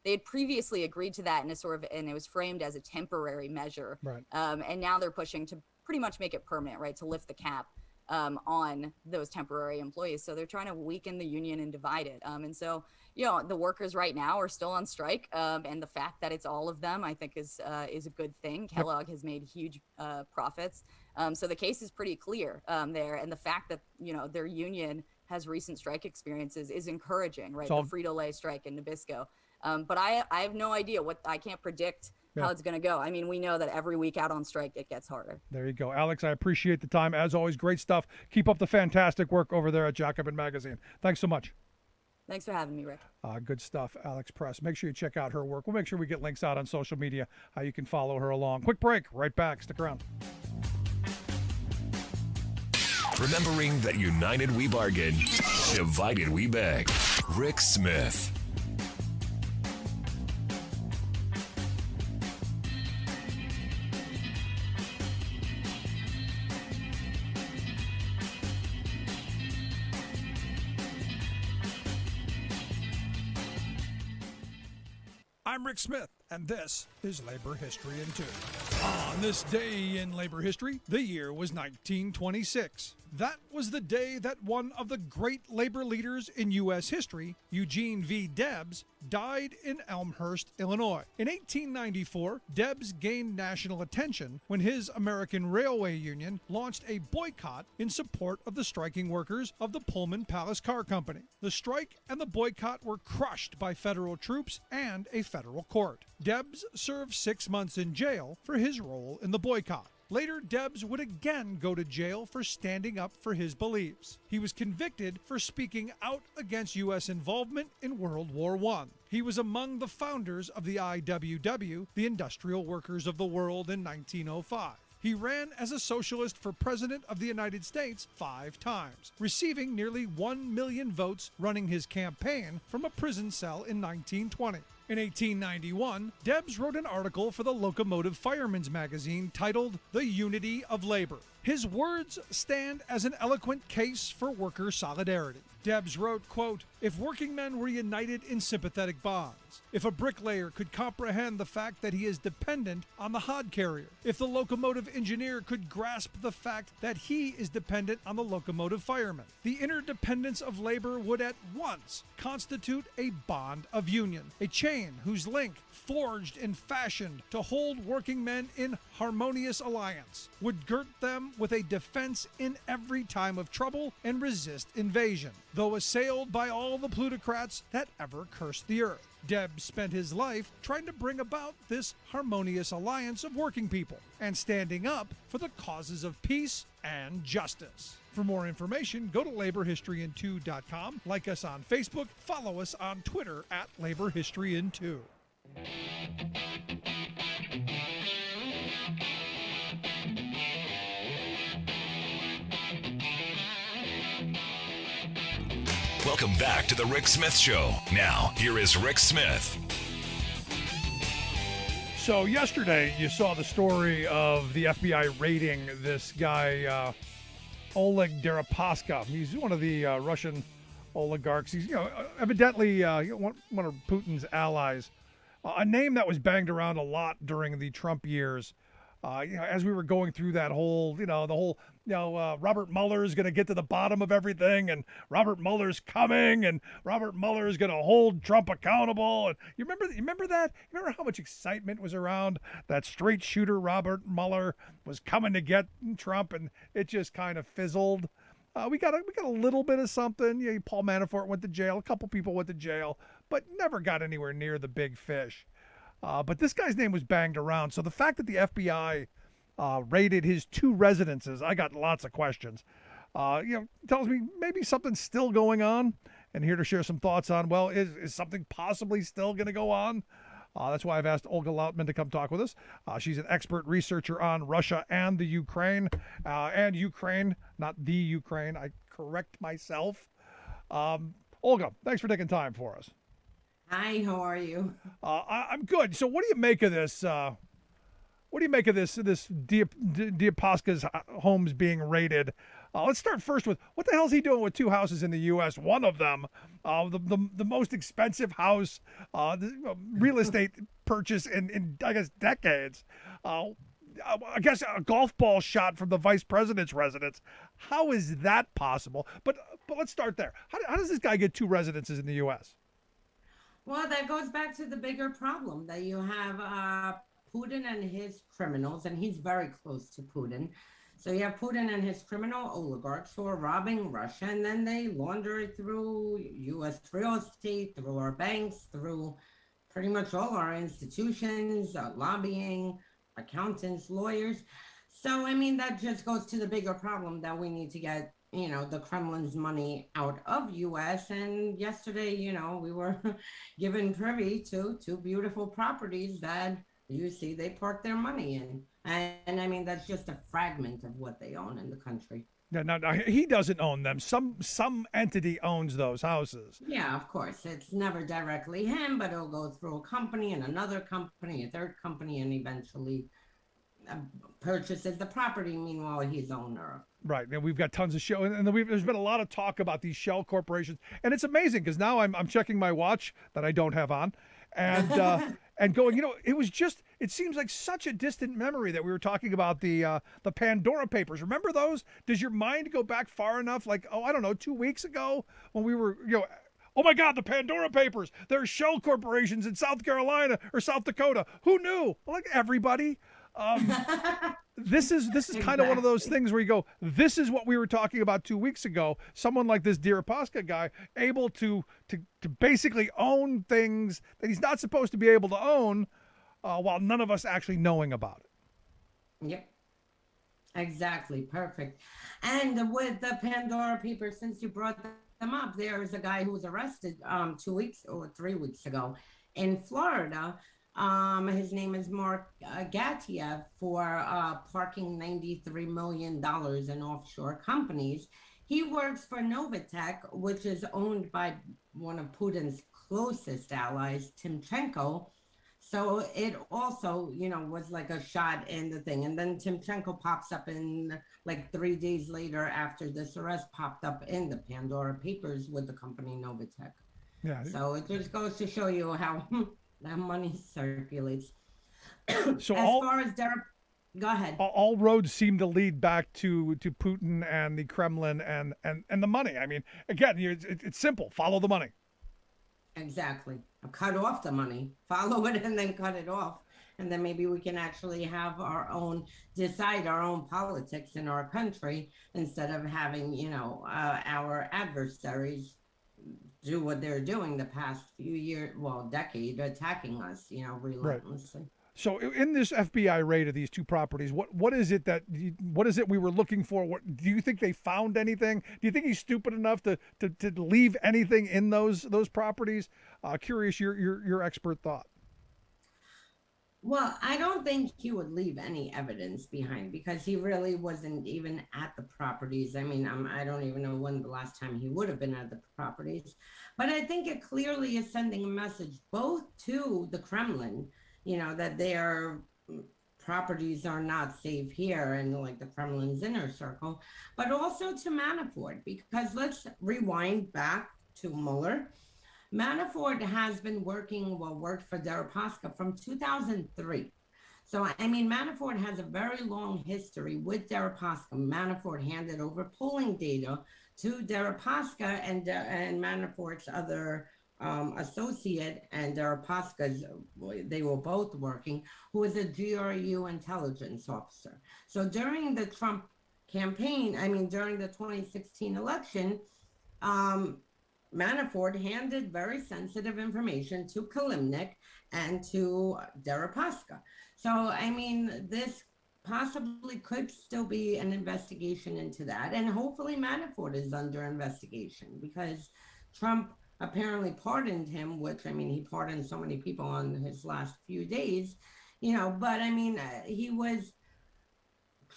They had previously agreed to that and it was framed as a temporary measure. Right. And now they're pushing to pretty much make it permanent, right? To lift the cap on those temporary employees. So they're trying to weaken the union and divide it. And so, the workers right now are still on strike. And the fact that it's all of them, I think is a good thing. Kellogg has made huge profits. So the case is pretty clear there. And the fact that, their union has recent strike experiences is encouraging, right? The Frito-Lay strike in Nabisco. But I have no idea I can't predict how it's going to go. I mean, we know that every week out on strike, it gets harder. There you go. Alex, I appreciate the time. As always, great stuff. Keep up the fantastic work over there at Jacobin Magazine. Thanks so much. Thanks for having me, Rick. Good stuff, Alex Press. Make sure you check out her work. We'll make sure we get links out on social media, how you can follow her along. Quick break. Right back. Stick around. Remembering that united we bargain, divided we beg. Rick Smith. I'm Rick Smith, and this is Labor History in 2. On this day in labor history, the year was 1926. That was the day that one of the great labor leaders in U.S. history, Eugene V. Debs, died in Elmhurst, Illinois. In 1894, Debs gained national attention when his American Railway Union launched a boycott in support of the striking workers of the Pullman Palace Car Company. The strike and the boycott were crushed by federal troops and a federal court. Debs served 6 months in jail for his role in the boycott. Later, Debs would again go to jail for standing up for his beliefs. He was convicted for speaking out against U.S. involvement in World War I. He was among the founders of the IWW, the Industrial Workers of the World, in 1905. He ran as a socialist for President of the United States 5 times, receiving nearly 1 million votes running his campaign from a prison cell in 1920. In 1891, Debs wrote an article for the Locomotive Fireman's magazine titled The Unity of Labor. His words stand as an eloquent case for worker solidarity. Debs wrote, quote, "If working men were united in sympathetic bonds, if a bricklayer could comprehend the fact that he is dependent on the hod carrier, if the locomotive engineer could grasp the fact that he is dependent on the locomotive fireman, the interdependence of labor would at once constitute a bond of union, a chain whose link, forged and fashioned to hold working men in harmonious alliance, would girt them with a defense in every time of trouble and resist invasion, though assailed by all the plutocrats that ever cursed the earth." Debs spent his life trying to bring about this harmonious alliance of working people and standing up for the causes of peace and justice. For more information, go to laborhistoryin2.com, like us on Facebook, follow us on Twitter at laborhistoryin2. Welcome back to the Rick Smith Show. Now, here is Rick Smith. So yesterday, you saw the story of the FBI raiding this guy, Oleg Deripaska. He's one of the Russian oligarchs. He's, evidently one of Putin's allies. A name that was banged around a lot during the Trump years. As we were going through that whole, Robert Mueller is going to get to the bottom of everything, and Robert Mueller's coming, and Robert Mueller is going to hold Trump accountable. And you remember that? You remember how much excitement was around that straight shooter Robert Mueller was coming to get Trump, and it just kind of fizzled. We got a little bit of something. Yeah, Paul Manafort went to jail. A couple people went to jail, but never got anywhere near the big fish. But this guy's name was banged around. So the fact that the FBI raided his 2 residences, I got lots of questions. Tells me maybe something's still going on. And here to share some thoughts on, well, is something possibly still going to go on? That's why I've asked Olga Lautman to come talk with us. She's an expert researcher on Russia and the Ukraine, not the Ukraine. I correct myself. Olga, thanks for taking time for us. Hi, how are you? I'm good. So, what do you make of this? What do you make of this Deripaska's homes being raided? Let's start first with what the hell is he doing with 2 houses in the U.S.? One of them, the most expensive house, real estate purchase in I guess decades. I guess a golf ball shot from the vice president's residence. How is that possible? But let's start there. How does this guy get 2 residences in the U.S.? Well, that goes back to the bigger problem that you have Putin and his criminals, and he's very close to Putin. So you have Putin and his criminal oligarchs who are robbing Russia, and then they launder it through U.S. real estate, through our banks, through pretty much all our institutions, lobbying, accountants, lawyers. So, I mean, that just goes to the bigger problem that we need to get the Kremlin's money out of U.S. And yesterday, we were given privy to 2 beautiful properties that you see they park their money in. And I mean, that's just a fragment of what they own in the country. No, he doesn't own them. Some entity owns those houses. Yeah, of course. It's never directly him, but it'll go through a company and another company, a third company, and eventually purchases the property. Meanwhile, he's owner. Right, and we've got tons of show, and there's been a lot of talk about these shell corporations, and it's amazing because now I'm checking my watch that I don't have on, and and going, it seems like such a distant memory that we were talking about the Pandora Papers. Remember those? Does your mind go back far enough? Like, I don't know, 2 weeks ago when we were, oh my God, the Pandora Papers. There's shell corporations in South Carolina or South Dakota. Who knew? Like everybody. This is kind of one of those things where you go, this is what we were talking about 2 weeks ago. Someone like this Deripaska guy able to basically own things that he's not supposed to be able to own, while none of us actually knowing about it. Yep. Exactly, perfect. And with the Pandora Papers, since you brought them up, there is a guy who was arrested 2 weeks or 3 weeks ago in Florida. His name is Mark Gatiev for parking $93 million in offshore companies. He works for Novitek, which is owned by one of Putin's closest allies, Timchenko. So it also, was like a shot in the thing. And then Timchenko pops up in like 3 days later after this arrest popped up in the Pandora Papers with the company Novitek. Yeah. So it just goes to show you how that money circulates. So as far as Derek, go ahead. All roads seem to lead back to Putin and the Kremlin and the money. I mean, again, it's simple. Follow the money. Exactly. Cut off the money, follow it, and then cut it off. And then maybe we can actually have decide our own politics in our country instead of having, our adversaries do what they're doing the past few years, decade, attacking us, relentlessly. Right. So in this FBI raid of these two properties, what is it we were looking for? What do you think they found anything? Do you think he's stupid enough to leave anything in those properties? Curious your expert thought. Well, I don't think he would leave any evidence behind because he really wasn't even at the properties. I mean, I don't even know when the last time he would have been at the properties. But I think it clearly is sending a message both to the Kremlin, that their properties are not safe here and like the Kremlin's inner circle, but also to Manafort, because let's rewind back to Mueller. Manafort has been worked for Deripaska from 2003. So, I mean, Manafort has a very long history with Deripaska. Manafort handed over polling data to Deripaska and Manafort's other associate and Deripaska's, they were both working, who was a GRU intelligence officer. So during the Trump campaign, during the 2016 election, Manafort handed very sensitive information to Kalimnik and to Deripaska. So, this possibly could still be an investigation into that. And hopefully Manafort is under investigation because Trump apparently pardoned him, which, he pardoned so many people on his last few days, but he was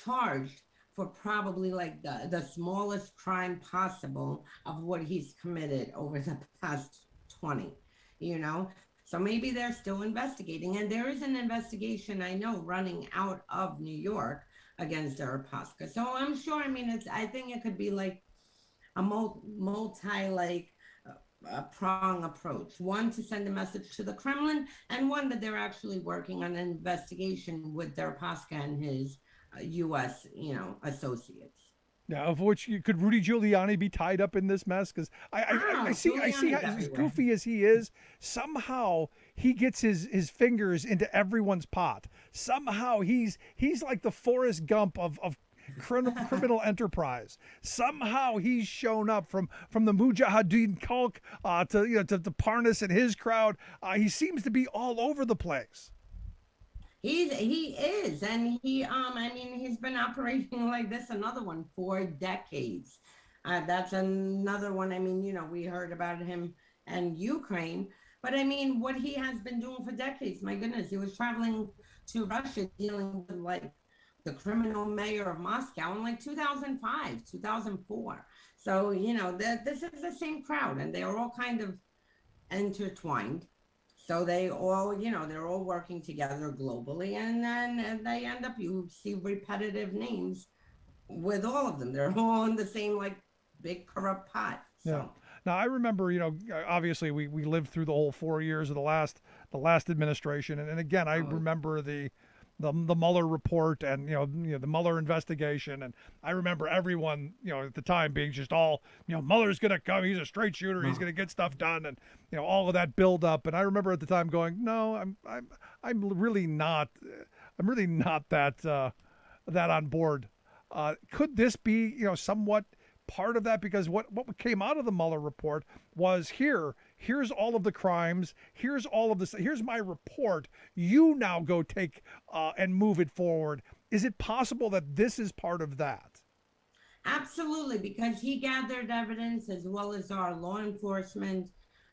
charged for probably like the smallest crime possible of what he's committed over the past 20, So maybe they're still investigating. And there is an investigation, I know, running out of New York against Deripaska. So I'm sure, I think it could be like a prong approach. One, to send a message to the Kremlin, and one that they're actually working on an investigation with Deripaska and his U.S. Associates. Yeah, of which could Rudy Giuliani be tied up in this mess? Because I see how, as goofy as he is, somehow he gets his fingers into everyone's pot. Somehow he's like the Forrest Gump of criminal enterprise. Somehow he's shown up from the Mujahideen Khalq to Parnas and his crowd. He seems to be all over the place. He is, and he's been operating like this, another one, for decades. That's another one. We heard about him and Ukraine, but what he has been doing for decades. My goodness, he was traveling to Russia, dealing with like the criminal mayor of Moscow in like 2005, 2004. So this is the same crowd, and they are all kind of intertwined. So they all, they're all working together globally, and then they end up, you see repetitive names with all of them. They're all in the same, like, big corrupt pot. So. Yeah. Now, I remember, obviously we lived through the whole 4 years of the last administration. And again, I remember the Mueller report and, the Mueller investigation. And I remember everyone, at the time being just all, Mueller's going to come. He's a straight shooter. He's going to get stuff done. And, all of that build up. And I remember at the time going, no, I'm really not that on board. Could this be, somewhat part of that? Because what came out of the Mueller report was here's all of the crimes, here's all of this, here's my report, you now go take and move it forward Is it possible that this is part of that? Absolutely, because he gathered evidence as well as our law enforcement,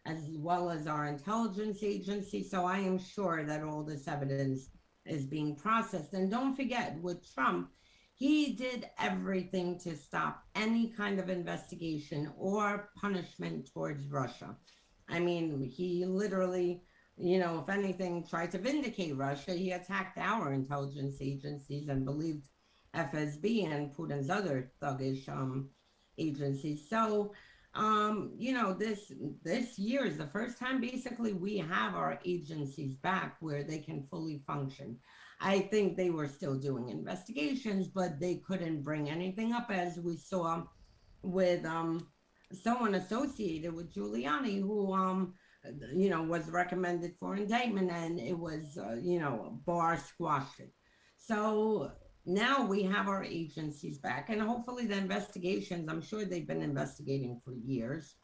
as well as our intelligence agency. So I am sure that all this evidence is being processed. And don't forget, with Trump, he did everything to stop any kind of investigation or punishment towards Russia. I mean, he literally, if anything, tried to vindicate Russia. He attacked our intelligence agencies and believed FSB and Putin's other thuggish agencies. So, this year is the first time basically we have our agencies back where they can fully function. I think they were still doing investigations, but they couldn't bring anything up, as we saw with someone associated with Giuliani who was recommended for indictment, and it was Barr squashed it. So now we have our agencies back, and hopefully the investigations, I'm sure they've been investigating for years,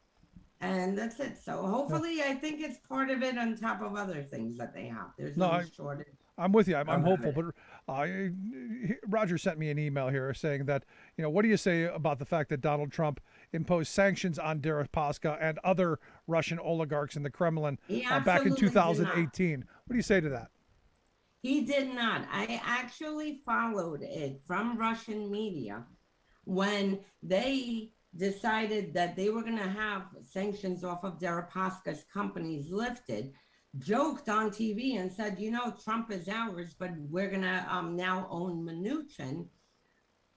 and that's it. So hopefully I think it's part of it on top of other things that they have. There's no shortage. I'm with you. I'm hopeful, but Roger sent me an email here saying that, what do you say about the fact that Donald Trump imposed sanctions on Deripaska and other Russian oligarchs in the Kremlin back in 2018? What do you say to that? He did not. I actually followed it from Russian media when they decided that they were going to have sanctions off of Deripaska's companies lifted, joked on TV and said, Trump is ours, but we're going to now own Manchin,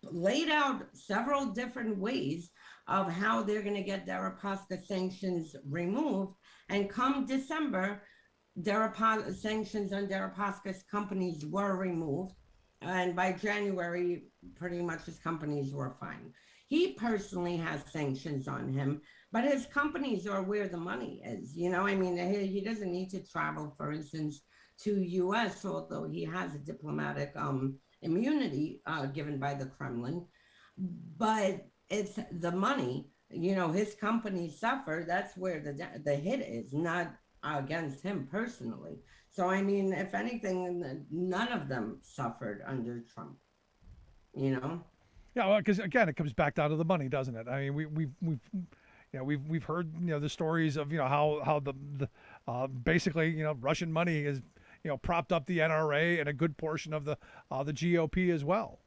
laid out several different ways of how they're going to get Deripaska sanctions removed. And come December, sanctions on Deripaska's companies were removed. And by January, pretty much his companies were fine. He personally has sanctions on him, but his companies are where the money is. He doesn't need to travel, for instance, to U.S., although he has a diplomatic immunity given by the Kremlin. But it's the money, his companies suffer. That's where the hit is, not against him personally. So, if anything, none of them suffered under Trump, Yeah, well, because again, it comes back down to the money, doesn't it? We've heard the stories of how the basically Russian money is propped up the NRA and a good portion of the GOP as well.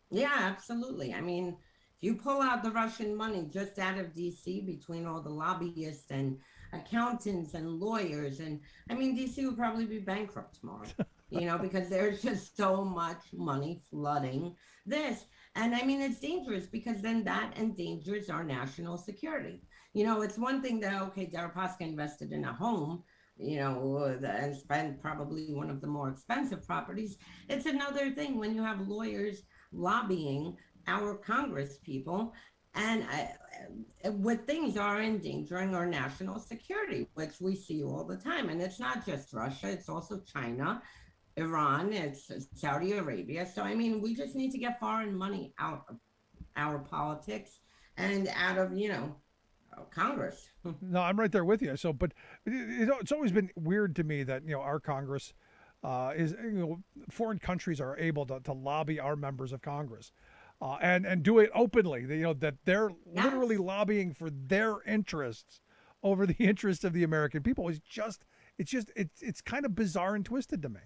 Yeah, absolutely. If you pull out the Russian money just out of D.C. between all the lobbyists and accountants and lawyers, and D.C. would probably be bankrupt tomorrow. Because there's just so much money flooding this. And it's dangerous because then that endangers our national security. It's one thing that, okay, Deripaska invested in a home, and spent probably one of the more expensive properties. It's another thing when you have lawyers lobbying our Congress people and with things are endangering our national security, which we see all the time. And it's not just Russia, it's also China, Iran, it's Saudi Arabia. So, we just need to get foreign money out of our politics and out of, Congress. No, I'm right there with you. So, but it's always been weird to me that, our Congress is, foreign countries are able to lobby our members of Congress and do it openly, that they're literally lobbying for their interests over the interests of the American people. It's kind of bizarre and twisted to me.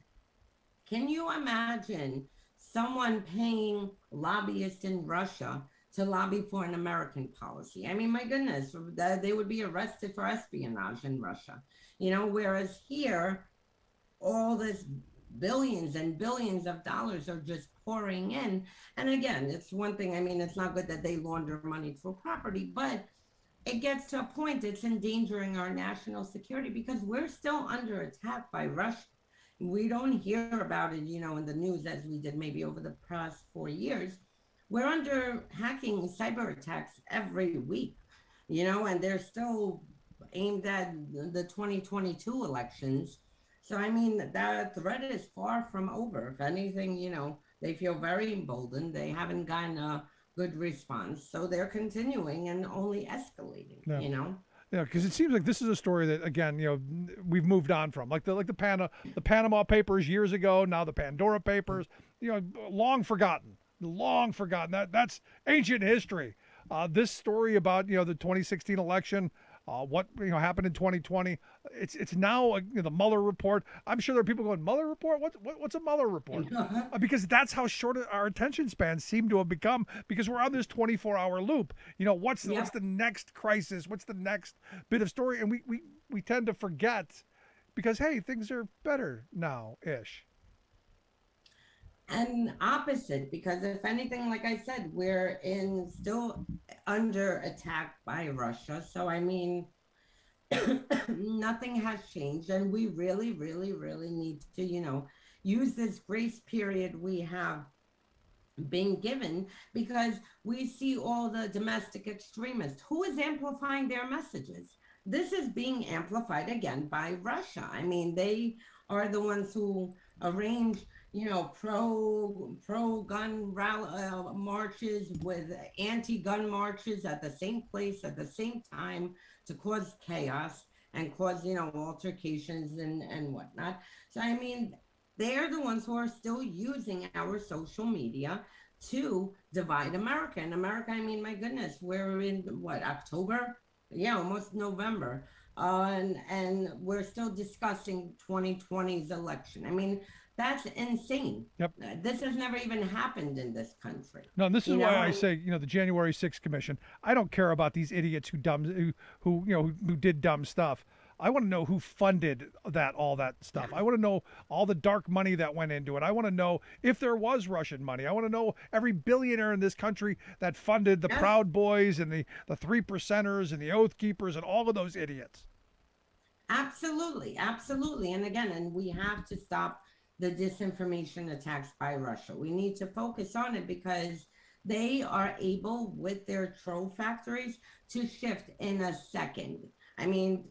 Can you imagine someone paying lobbyists in Russia to lobby for an American policy? My goodness, they would be arrested for espionage in Russia. Whereas here, all this billions and billions of dollars are just pouring in. And again, it's one thing, it's not good that they launder money through property, but it gets to a point, it's endangering our national security because we're still under attack by Russia. We don't hear about it, in the news as we did maybe over the past 4 years. We're under hacking cyber attacks every week, and they're still aimed at the 2022 elections. So, that threat is far from over. If anything, they feel very emboldened. They haven't gotten a good response. So they're continuing and only escalating, Yeah, because it seems like this is a story that, again, we've moved on from, like the Panama Papers years ago. Now the Pandora Papers. long forgotten. That's ancient history. This story about the 2016 election, what happened in 2020. It's now the Mueller report. I'm sure there are people going, Mueller report? What's a Mueller report? Because that's how short our attention spans seem to have become. Because we're on this 24-hour loop. What's the next crisis? What's the next bit of story? And we tend to forget because hey, things are better now ish. And opposite, because if anything, like I said, we're still under attack by Russia. So I mean, nothing has changed, and we really, really, really need to, use this grace period we have been given, because we see all the domestic extremists who is amplifying their messages. This is being amplified again by Russia. I mean, they are the ones who arrange pro-gun marches with anti-gun marches at the same place at the same time to cause chaos and cause, altercations and whatnot. So, I mean, they're the ones who are still using our social media to divide America. And America, I mean, my goodness, we're in October? Yeah, almost November. And we're still discussing 2020's election. I mean, that's insane. Yep. This has never even happened in this country. No, this is why I say, the January 6th Commission. I don't care about these idiots who did dumb stuff. I want to know who funded all that stuff. I want to know all the dark money that went into it. I want to know if there was Russian money. I want to know every billionaire in this country that funded the Proud Boys and the 3%ers and the Oath Keepers and all of those idiots. Absolutely. Absolutely. And again, we have to stop the disinformation attacks by Russia. We need to focus on it because they are able, with their troll factories, to shift in a second. I mean,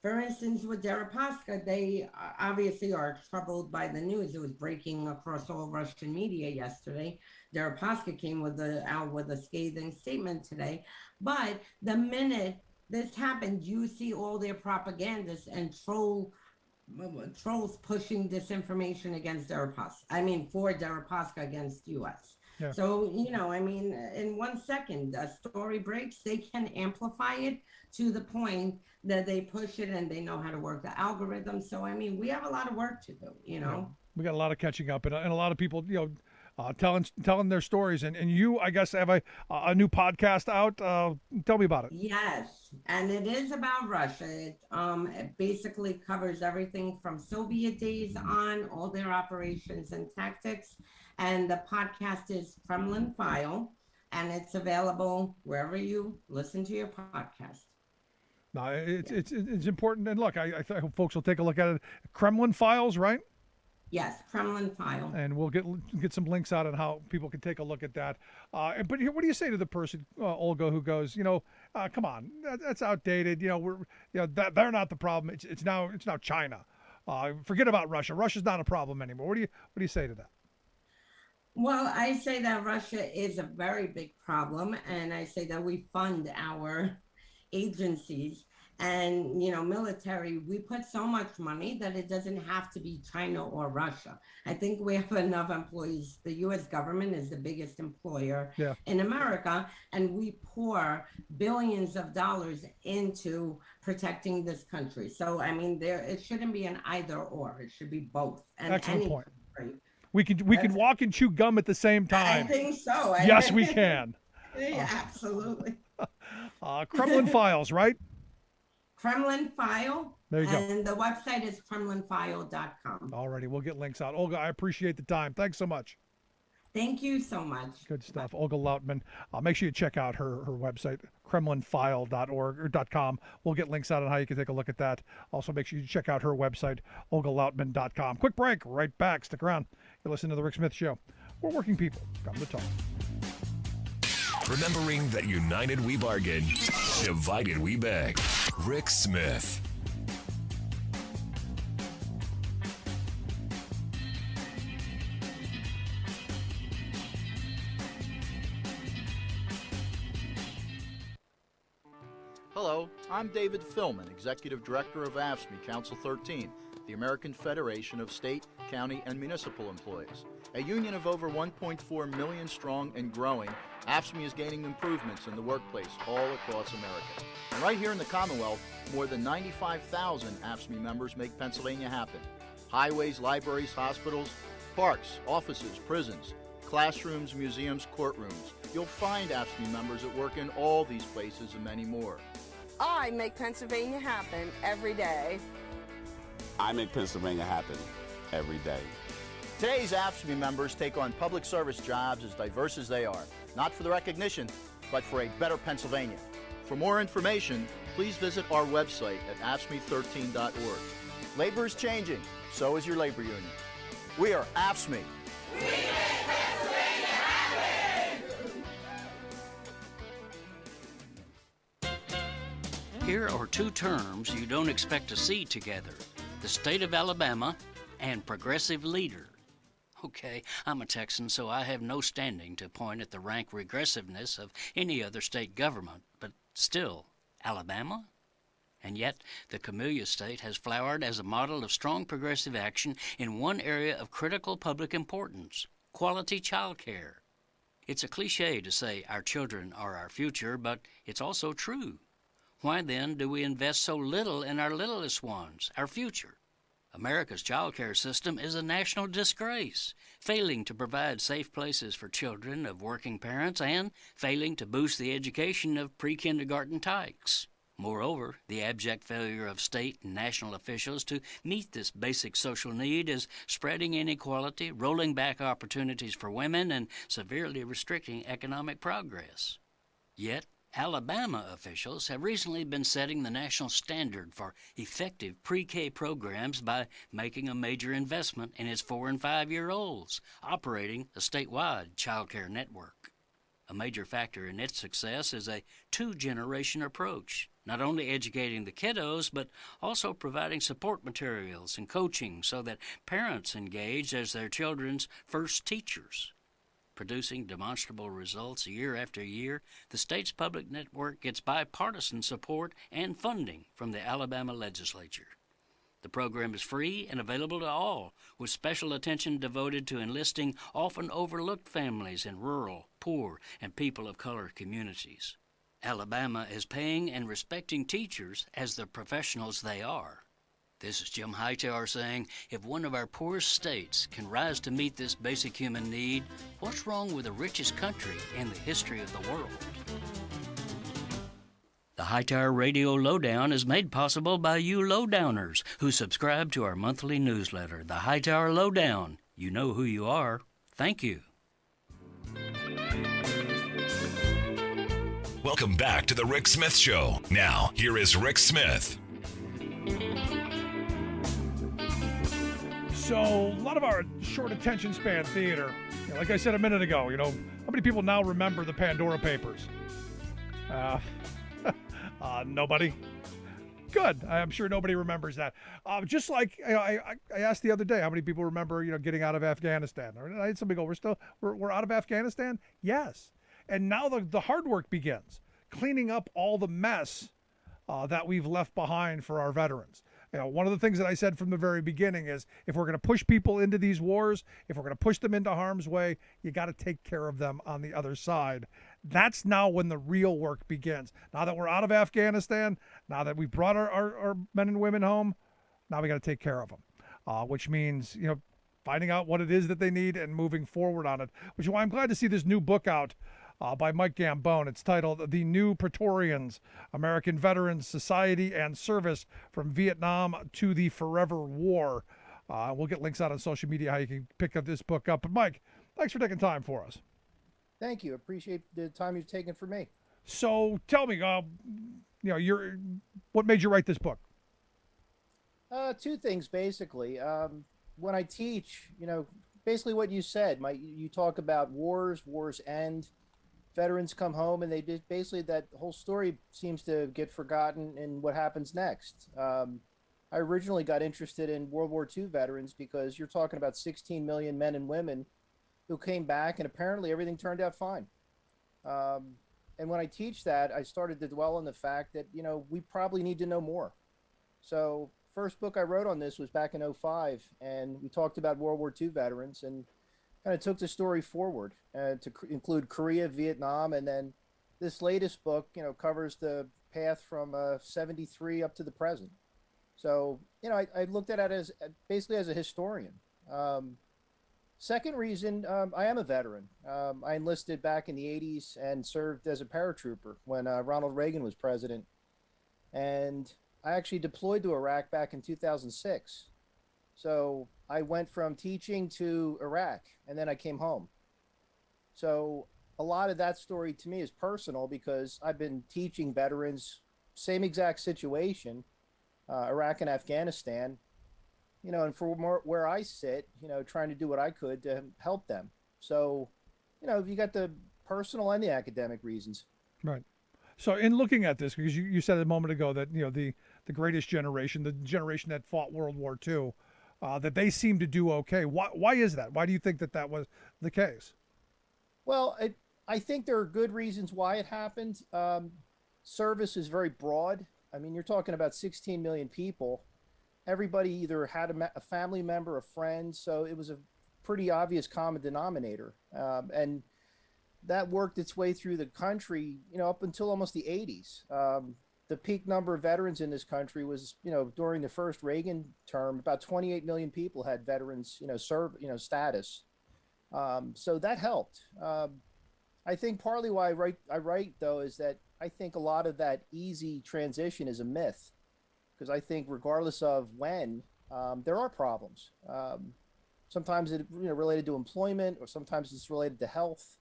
for instance, with Deripaska, they obviously are troubled by the news. It was breaking across all Russian media yesterday. Deripaska came out with a scathing statement today. But the minute this happened, you see all their propagandists and trolls pushing disinformation against Deripaska. I mean, for Deripaska against U.S. Yeah. So, I mean, in 1 second, a story breaks, they can amplify it to the point that they push it and they know how to work the algorithm. So, I mean, we have a lot of work to do, Yeah. We got a lot of catching up and a lot of people, telling their stories. And you, I guess, have a new podcast out. Tell me about it. Yes. And it is about Russia. It basically covers everything from Soviet days on, all their operations and tactics. And the podcast is Kremlin File, and it's available wherever you listen to your podcast. No, it's important. And look, I hope folks will take a look at it. Kremlin Files, right? Yes, Kremlin File. And we'll get some links out on how people can take a look at that. But here, what do you say to the person, Olga, who goes, come on, that's outdated. They're not the problem. It's now China. Forget about Russia. Russia's not a problem anymore. What do you say to that? Well, I say that Russia is a very big problem, and I say that we fund our agencies and, military. We put so much money that it doesn't have to be China or Russia. I think we have enough employees. The U.S. government is the biggest employer in America, and we pour billions of dollars into protecting this country. So, I mean, it shouldn't be an either or. It should be both. And excellent point. Country. We can walk and chew gum at the same time. I think so. Yes, we can. Yeah, absolutely. Kremlin Files, right? Kremlin File. There you go. And the website is kremlinfile.com. All righty, we'll get links out. Olga, I appreciate the time. Thanks so much. Thank you so much. Good stuff. Olga Lautman. Make sure you check out her website, kremlinfile.org or .com. We'll get links out on how you can take a look at that. Also, make sure you check out her website, olgalautman.com. Quick break. Right back. Stick around. You're listening to The Rick Smith Show. We're working people. Come to talk. Remembering that united we bargain, divided we beg. Rick Smith. Hello, I'm David Philman, Executive Director of AFSCME Council 13, the American Federation of State, County, and Municipal Employees. A union of over 1.4 million strong and growing, AFSCME is gaining improvements in the workplace all across America. And right here in the Commonwealth, more than 95,000 AFSCME members make Pennsylvania happen. Highways, libraries, hospitals, parks, offices, prisons, classrooms, museums, courtrooms. You'll find AFSCME members at work in all these places and many more. I make Pennsylvania happen every day. I make Pennsylvania happen every day. Today's AFSCME members take on public service jobs as diverse as they are, not for the recognition, but for a better Pennsylvania. For more information, please visit our website at AFSCME13.org. Labor is changing, so is your labor union. We are AFSCME. We make Pennsylvania happen! Here are two terms you don't expect to see together: the state of Alabama and progressive leader. Okay, I'm a Texan, so I have no standing to point at the rank regressiveness of any other state government, but still, Alabama? And yet, the Camellia State has flowered as a model of strong progressive action in one area of critical public importance: quality child care. It's a cliche to say our children are our future, but it's also true. Why then do we invest so little in our littlest ones, our future? America's child care system is a national disgrace, failing to provide safe places for children of working parents and failing to boost the education of pre-kindergarten tykes. Moreover, the abject failure of state and national officials to meet this basic social need is spreading inequality, rolling back opportunities for women, and severely restricting economic progress. Yet, Alabama officials have recently been setting the national standard for effective pre-K programs by making a major investment in its 4- and 5-year-olds, operating a statewide child care network. A major factor in its success is a 2-generation approach, not only educating the kiddos, but also providing support materials and coaching so that parents engage as their children's first teachers. Producing demonstrable results year after year, the state's public network gets bipartisan support and funding from the Alabama legislature. The program is free and available to all, with special attention devoted to enlisting often overlooked families in rural, poor, and people of color communities. Alabama is paying and respecting teachers as the professionals they are. This is Jim Hightower saying, if one of our poorest states can rise to meet this basic human need, what's wrong with the richest country in the history of the world? The Hightower Radio Lowdown is made possible by you lowdowners who subscribe to our monthly newsletter, The Hightower Lowdown. You know who you are. Thank you. Welcome back to the Rick Smith Show. Now, here is Rick Smith. So a lot of our short attention span theater, like I said a minute ago, how many people now remember the Pandora Papers? Nobody. Good. I'm sure nobody remembers that. Just like I asked the other day, how many people remember, getting out of Afghanistan? Or I had somebody go, we're out of Afghanistan? Yes. And now the hard work begins, cleaning up all the mess that we've left behind for our veterans. One of the things that I said from the very beginning is if we're going to push people into these wars, if we're going to push them into harm's way, you got to take care of them on the other side. That's now when the real work begins. Now that we're out of Afghanistan, now that we've brought our men and women home, now we got to take care of them, which means, finding out what it is that they need and moving forward on it, which is why I'm glad to see this new book out by Mike Gambone. It's titled The New Praetorians, American Veterans Society and Service from Vietnam to the Forever War. We'll get links out on social media how you can pick up this book up. But Mike, thanks for taking time for us. Thank you. Appreciate the time you've taken for me. So tell me, what made you write this book? Two things, basically. When I teach, basically what you said, you talk about wars end, veterans come home, and they did basically that whole story seems to get forgotten in what happens next. I originally got interested in World War II veterans because you're talking about 16 million men and women who came back, and apparently everything turned out fine. And when I teach that, I started to dwell on the fact that, we probably need to know more. So first book I wrote on this was back in 2005, and we talked about World War II veterans, and kind of took the story forward to include Korea, Vietnam, and then this latest book, covers the path from 73 up to the present. So, I looked at it as basically as a historian. Second reason, I am a veteran. I enlisted back in the 80s and served as a paratrooper when Ronald Reagan was president. And I actually deployed to Iraq back in 2006. So I went from teaching to Iraq, and then I came home. So a lot of that story to me is personal because I've been teaching veterans, same exact situation, Iraq and Afghanistan, and for where I sit, trying to do what I could to help them. So, you got the personal and the academic reasons. Right. So in looking at this, because you said a moment ago that, the greatest generation, the generation that fought World War II, that they seem to do okay. Why is that? Why do you think that was the case? Well, I think there are good reasons why it happened. Service is very broad. I mean, you're talking about 16 million people. Everybody either had a family member, a friend, so it was a pretty obvious common denominator. And that worked its way through the country, up until almost the 80s. The peak number of veterans in this country was, during the first Reagan term, about 28 million people had veterans, status. So that helped. I think partly why I write though is that I think a lot of that easy transition is a myth, because I think regardless of when, there are problems. Sometimes it related to employment, or sometimes it's related to health.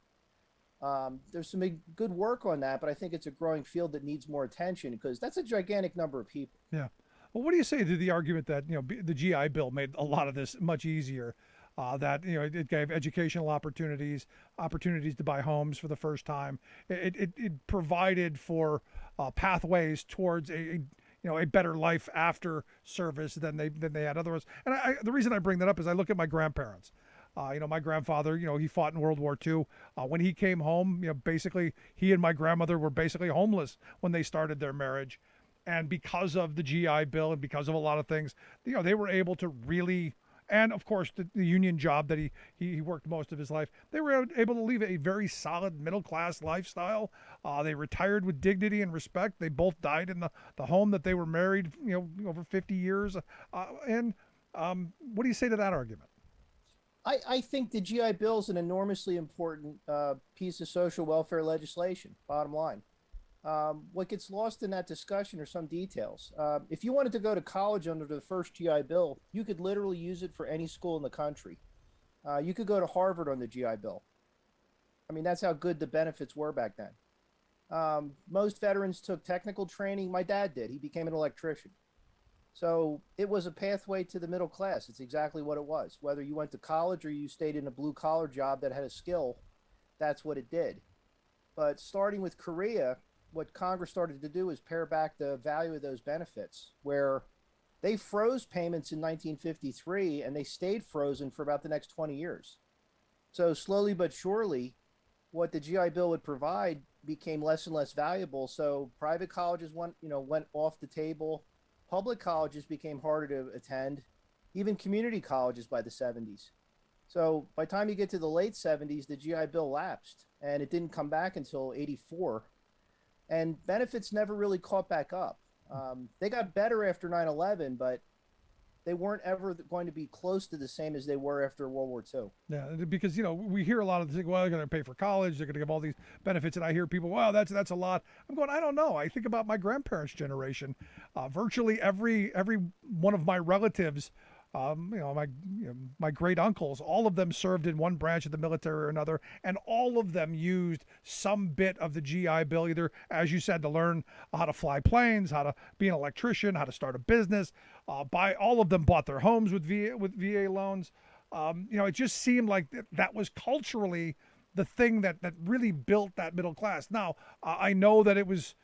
There's some good work on that, but I think it's a growing field that needs more attention because that's a gigantic number of people. Yeah. Well, what do you say to the argument that the GI Bill made a lot of this much easier? That it gave educational opportunities to buy homes for the first time. It provided for pathways towards a better life after service than they had otherwise. And the reason I bring that up is I look at my grandparents. My grandfather, he fought in World War II. When he came home, basically he and my grandmother were basically homeless when they started their marriage. And because of the GI Bill and because of a lot of things, they were able to really, and of course the union job that he worked most of his life, they were able to lead a very solid middle-class lifestyle. They retired with dignity and respect. They both died in the home that they were married, over 50 years. And what do you say to that argument? I think the GI Bill is an enormously important piece of social welfare legislation, bottom line. What gets lost in that discussion are some details. If you wanted to go to college under the first GI Bill, you could literally use it for any school in the country. You could go to Harvard on the GI Bill. I mean, that's how good the benefits were back then. Most veterans took technical training. My dad did. He became an electrician. So it was a pathway to the middle class. It's exactly what it was. Whether you went to college or you stayed in a blue-collar job that had a skill, that's what it did. But starting with Korea, what Congress started to do is pare back the value of those benefits, where they froze payments in 1953 and they stayed frozen for about the next 20 years. So slowly but surely, what the GI Bill would provide became less and less valuable. So private colleges went off the table. Public colleges became harder to attend, even community colleges by the 70s. So by the time you get to the late 70s, the GI Bill lapsed and it didn't come back until 84. And benefits never really caught back up. They got better after 9/11, but they weren't ever going to be close to the same as they were after World War II. Yeah, because we hear a lot of things. Well, they're going to pay for college. They're going to give all these benefits, and I hear people, "Wow, that's a lot." I'm going, I don't know. I think about my grandparents' generation. Virtually every one of my relatives, my great uncles, all of them served in one branch of the military or another, and all of them used some bit of the GI Bill, either, as you said, to learn how to fly planes, how to be an electrician, how to start a business. All of them bought their homes with VA loans. It just seemed like that was culturally the thing that really built that middle class. Now, I know that it was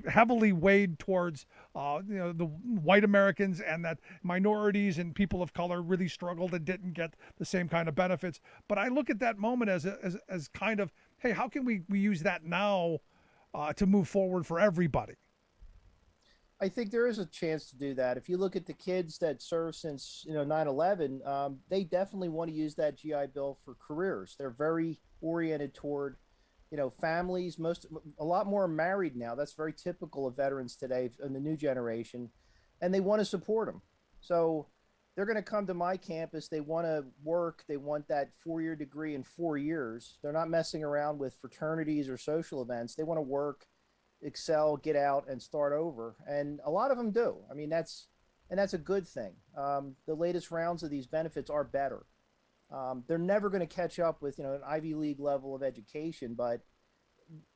heavily weighed towards the white Americans, and that minorities and people of color really struggled and didn't get the same kind of benefits. But I look at that moment as kind of, hey, how can we use that now to move forward for everybody? I think there is a chance to do that. If you look at the kids that served since 9/11, they definitely want to use that GI Bill for careers. They're very oriented toward families. A lot more are married now. That's very typical of veterans today in the new generation, and they want to support them. So they're going to come to my campus. They want to work. They want that 4-year degree in 4 years. They're not messing around with fraternities or social events. They want to work, excel, get out, and start over. And a lot of them do. I mean, that's a good thing. The latest rounds of these benefits are better. They're never going to catch up with an Ivy League level of education, but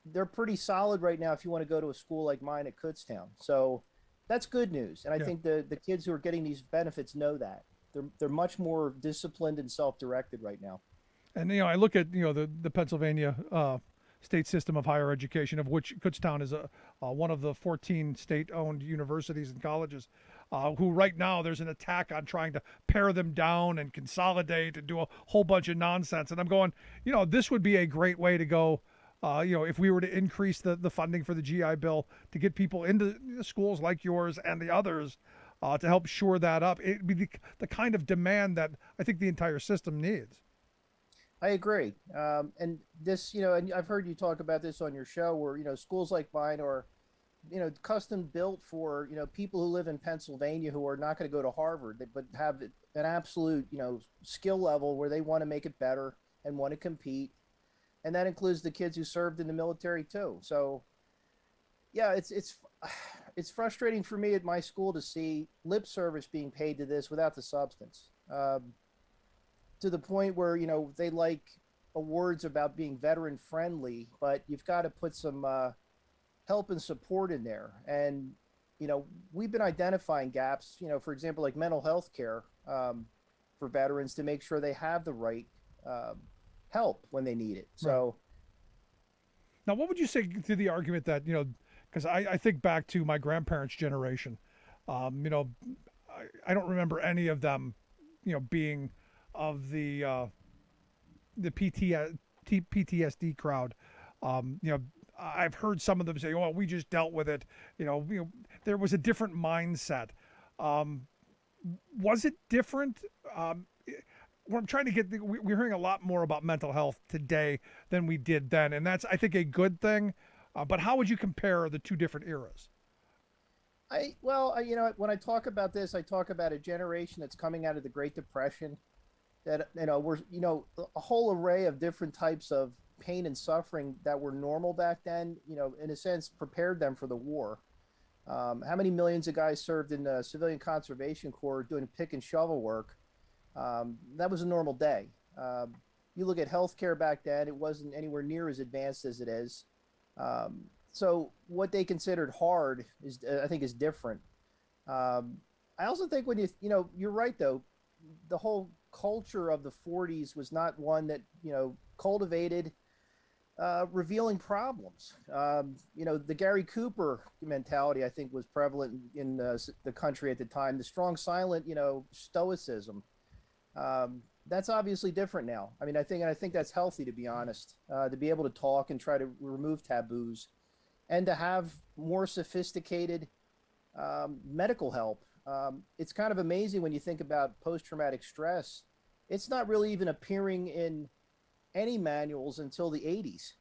they're pretty solid right now if you want to go to a school like mine at Kutztown. So that's good news. And I think the kids who are getting these benefits know that. They're much more disciplined and self-directed right now. And I look at the Pennsylvania state system of higher education, of which Kutztown is one of the 14 state-owned universities and colleges, who right now there's an attack on trying to pare them down and consolidate and do a whole bunch of nonsense. And I'm going, this would be a great way to go. If we were to increase the funding for the GI Bill to get people into schools like yours and the others, to help shore that up, it'd be the kind of demand that I think the entire system needs. I agree. And this, and I've heard you talk about this on your show where, schools like mine are, custom built for, people who live in Pennsylvania who are not going to go to Harvard, but have an absolute, skill level where they want to make it better and want to compete. And that includes the kids who served in the military too. So yeah, it's frustrating for me at my school to see lip service being paid to this without the substance. To the point where, they like awards about being veteran friendly, but you've got to put some help and support in there. And, we've been identifying gaps, for example, like mental health care for veterans to make sure they have the right help when they need it. So now, what would you say to the argument that, because I think back to my grandparents' generation, I don't remember any of them, being of the PTSD crowd. I've heard some of them say, "Oh, we just dealt with it." There was a different mindset. Was it different? What I'm trying to get, we're hearing a lot more about mental health today than we did then, and that's, I think, a good thing. But how would you compare the two different eras? When I talk about this, I talk about a generation that's coming out of the Great Depression. That we're a whole array of different types of pain and suffering that were normal back then. In a sense, prepared them for the war. How many millions of guys served in the Civilian Conservation Corps doing pick and shovel work? That was a normal day. You look at healthcare back then; it wasn't anywhere near as advanced as it is. So what they considered hard is, I think, is different. I also think when you're right though, the whole culture of the 40s was not one that cultivated revealing problems. The Gary Cooper mentality, I think, was prevalent in the country at the time. The strong, silent, stoicism. That's obviously different now. I mean, I think that's healthy, to be honest, to be able to talk and try to remove taboos, and to have more sophisticated medical help. It's kind of amazing when you think about post-traumatic stress. It's not really even appearing in any manuals until the 80s.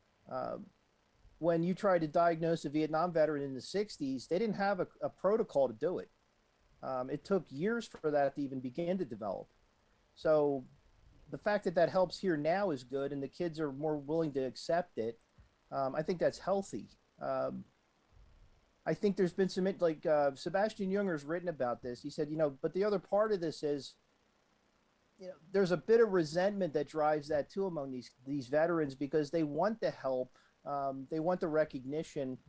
When you tried to diagnose a Vietnam veteran in the 60s, they didn't have a protocol to do it. It took years for that to even begin to develop. So the fact that helps here now is good, and the kids are more willing to accept it. I think that's healthy. I think there's been some, like Sebastian Junger's written about this. He said, but the other part of this is, there's a bit of resentment that drives that too among these veterans, because they want the help, they want the recognition,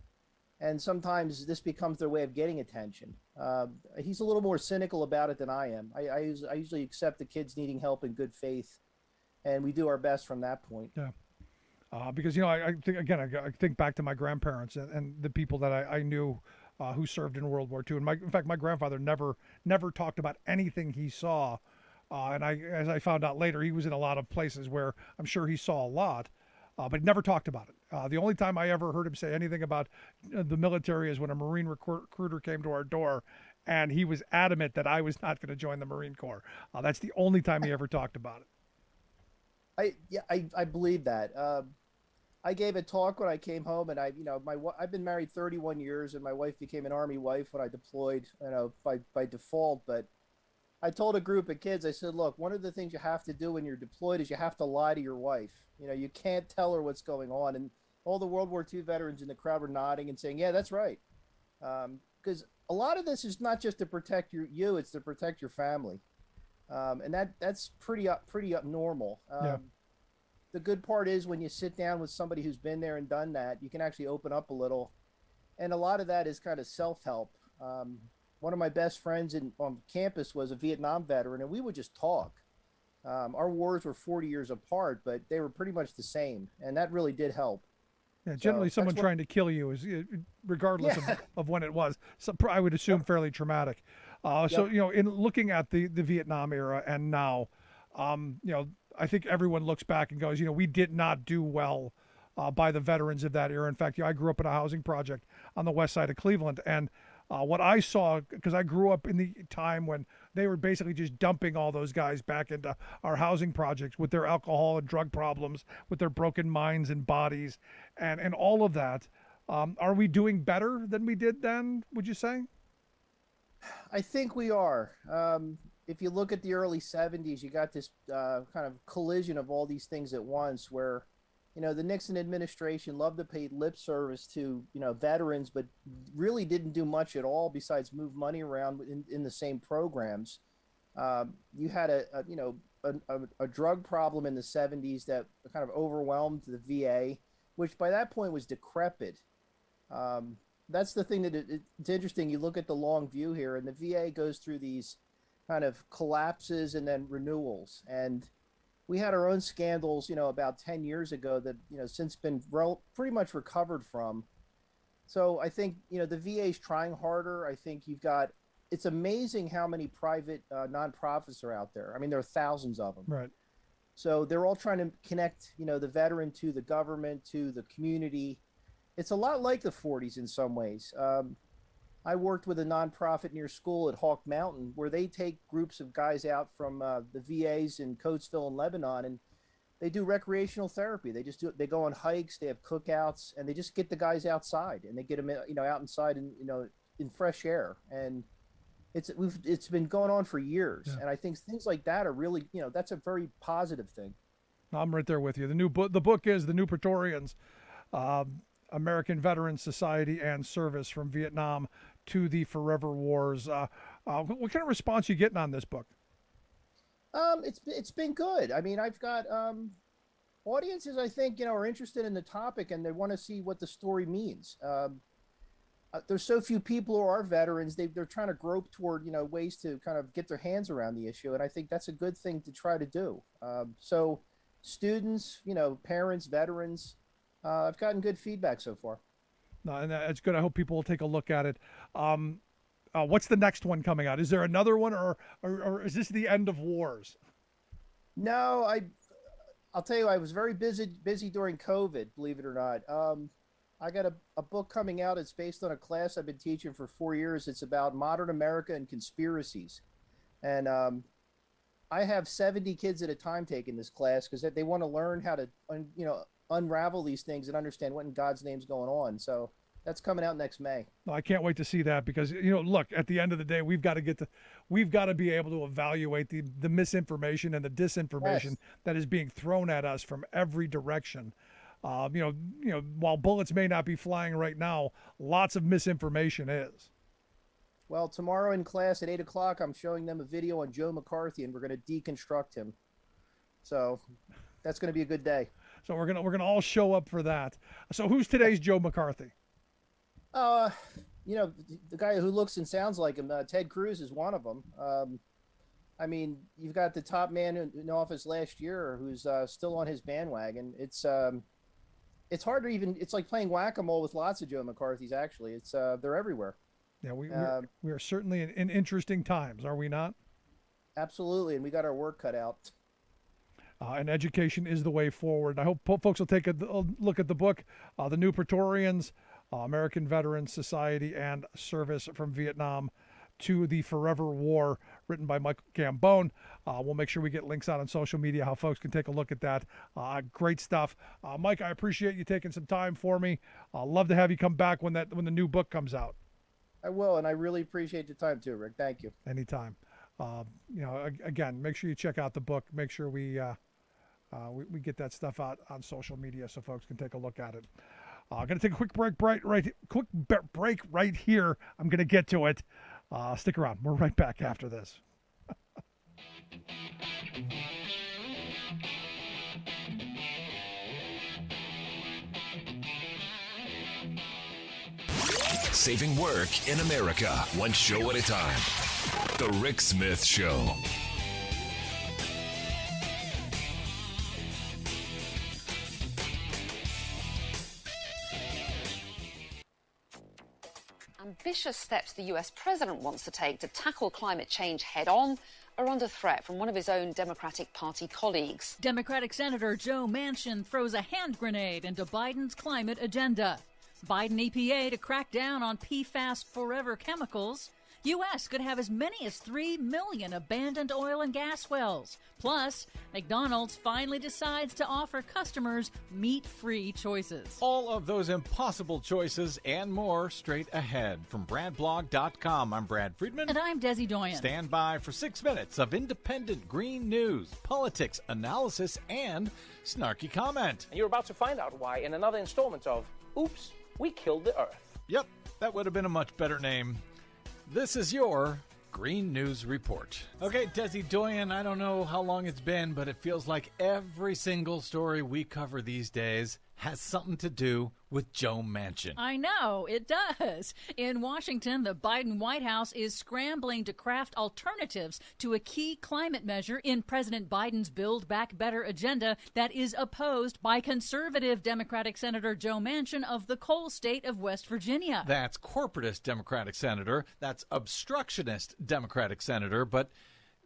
and sometimes this becomes their way of getting attention. He's a little more cynical about it than I am. I usually accept the kids needing help in good faith, and we do our best from that point. Yeah. Because, I think back to my grandparents and the people that I knew who served in World War II. And in fact, my grandfather never talked about anything he saw. And as I found out later, he was in a lot of places where I'm sure he saw a lot. but he never talked about it. The only time I ever heard him say anything about the military is when a Marine recruiter came to our door, and he was adamant that I was not going to join the Marine Corps. That's the only time he ever talked about it. I believe that. I gave a talk when I came home, and I've been married 31 years, and my wife became an Army wife when I deployed, by default. But I told a group of kids, I said, look, one of the things you have to do when you're deployed is you have to lie to your wife. You can't tell her what's going on. And all the World War II veterans in the crowd were nodding and saying, yeah, that's right. Because a lot of this is not just to protect you, it's to protect your family. And that's pretty normal. Yeah. The good part is when you sit down with somebody who's been there and done that, you can actually open up a little. And a lot of that is kind of self-help. One of my best friends on campus was a Vietnam veteran, and we would just talk. Our wars were 40 years apart, but they were pretty much the same, and that really did help. Yeah, generally someone trying to kill you is, regardless of when it was, I would assume fairly traumatic. So, in looking at the Vietnam era and now, I think everyone looks back and goes, we did not do well by the veterans of that era. In fact, I grew up in a housing project on the west side of Cleveland, and what I saw, because I grew up in the time when they were basically just dumping all those guys back into our housing projects with their alcohol and drug problems, with their broken minds and bodies, and all of that. Are we doing better than we did then, would you say? I think we are. If you look at the early 70s, you got this kind of collision of all these things at once where, the Nixon administration loved to pay lip service to, veterans, but really didn't do much at all besides move money around in the same programs. You had a drug problem in the 70s that kind of overwhelmed the VA, which by that point was decrepit. That's the thing that it's interesting. You look at the long view here, and the VA goes through these kind of collapses and then renewals. And we had our own scandals, about 10 years ago that, since been pretty much recovered from. So I think, the VA is trying harder. I think it's amazing how many private nonprofits are out there. I mean, there are thousands of them. Right. So they're all trying to connect, the veteran to the government, to the community. It's a lot like the 40s in some ways. I worked with a nonprofit near school at Hawk Mountain where they take groups of guys out from the VAs in Coatesville and Lebanon, and they do recreational therapy. They go on hikes, they have cookouts, and they just get the guys outside and they get them, out inside and, in fresh air. And it's been going on for years. Yeah. And I think things like that are really, that's a very positive thing. I'm right there with you. The book is The New Praetorians, American Veterans Society and Service from Vietnam to the Forever Wars. What kind of response are you getting on this book? It's been good. I mean, I've got audiences, I think, are interested in the topic and they want to see what the story means. There's so few people who are veterans. They're trying to grope toward, ways to kind of get their hands around the issue. And I think that's a good thing to try to do. So students, parents, veterans, I've gotten good feedback so far. No, and it's good. I hope people will take a look at it. What's the next one coming out? Is there another one, or is this the end of wars? No, I'll tell you, I was very busy during COVID, believe it or not. I got a book coming out. It's based on a class I've been teaching for 4 years. It's about modern America and conspiracies. And I have 70 kids at a time taking this class because they want to learn how to, unravel these things and understand what in God's name's going on. So that's coming out next May. No, I can't wait to see that because, look, at the end of the day, we've got to be able to evaluate the misinformation and the disinformation that is being thrown at us from every direction. While bullets may not be flying right now, lots of misinformation is. Well, tomorrow in class at 8:00, I'm showing them a video on Joe McCarthy, and we're going to deconstruct him. So that's going to be a good day. So we're gonna all show up for that. So who's today's Joe McCarthy? The guy who looks and sounds like him. Ted Cruz is one of them. I mean, you've got the top man in office last year who's still on his bandwagon. It's hard to even. It's like playing whack-a-mole with lots of Joe McCarthys. Actually, they're everywhere. Yeah, we are certainly in interesting times, are we not? Absolutely, and we got our work cut out. and education is the way forward. I hope folks will take a look at the book, The New Praetorians, American Veterans Society and Service from Vietnam to the Forever War, written by Michael Gambone. We'll make sure we get links out on social media, how folks can take a look at that. Great stuff. Mike, I appreciate you taking some time for me. Love to have you come back when the new book comes out. I will, and I really appreciate the time too, Rick. Thank you. Anytime. Again, make sure you check out the book. Make sure we get that stuff out on social media so folks can take a look at it. I'm going to take a quick break right here. I'm going to get to it. Stick around. We're right back after this. Saving work in America, one show at a time. The Rick Smith Show. Ambitious steps the US president wants to take to tackle climate change head on are under threat from one of his own Democratic Party colleagues. Democratic Senator Joe Manchin throws a hand grenade into Biden's climate agenda. Biden EPA to crack down on PFAS forever chemicals. U.S. could have as many as 3 million abandoned oil and gas wells. Plus, McDonald's finally decides to offer customers meat-free choices. All of those impossible choices and more straight ahead. From BradBlog.com, I'm Brad Friedman. And I'm Desi Doyen. Stand by for 6 minutes of independent green news, politics, analysis, and snarky comment. And you're about to find out why in another installment of Oops, We Killed the Earth. Yep, that would have been a much better name. This is your Green News Report. Okay, Desi Doyen, I don't know how long it's been, but it feels like every single story we cover these days has something to do with Joe Manchin. I know, it does. In Washington, the Biden White House is scrambling to craft alternatives to a key climate measure in President Biden's Build Back Better agenda that is opposed by conservative Democratic Senator Joe Manchin of the coal state of West Virginia. That's corporatist Democratic Senator. That's obstructionist Democratic Senator, but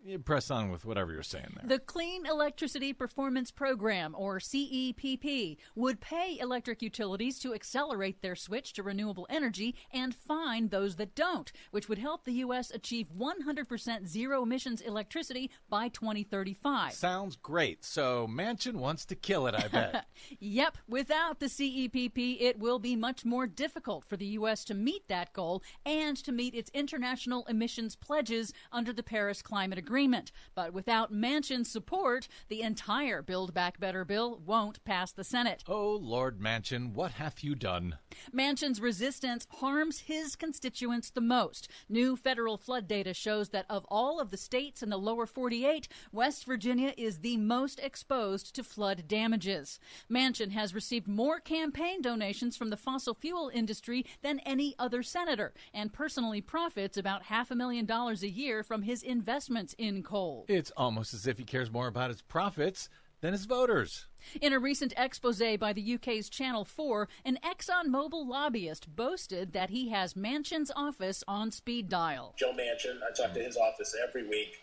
you press on with whatever you're saying there. The Clean Electricity Performance Program, or CEPP, would pay electric utilities to accelerate their switch to renewable energy and fine those that don't, which would help the U.S. achieve 100% zero-emissions electricity by 2035. Sounds great. So Manchin wants to kill it, I bet. Yep. Without the CEPP, it will be much more difficult for the U.S. to meet that goal and to meet its international emissions pledges under the Paris Climate Agreement. But without Manchin's support, the entire Build Back Better bill won't pass the Senate. Oh, Lord Manchin, what hath you done? Manchin's resistance harms his constituents the most. New federal flood data shows that of all of the states in the lower 48, West Virginia is the most exposed to flood damages. Manchin has received more campaign donations from the fossil fuel industry than any other senator, and personally profits about $500,000 a year from his investments in coal. It's almost as if he cares more about his profits than his voters. In a recent expose by the UK's Channel 4, an ExxonMobil lobbyist boasted that he has Manchin's office on speed dial. Joe Manchin, I talk to his office every week.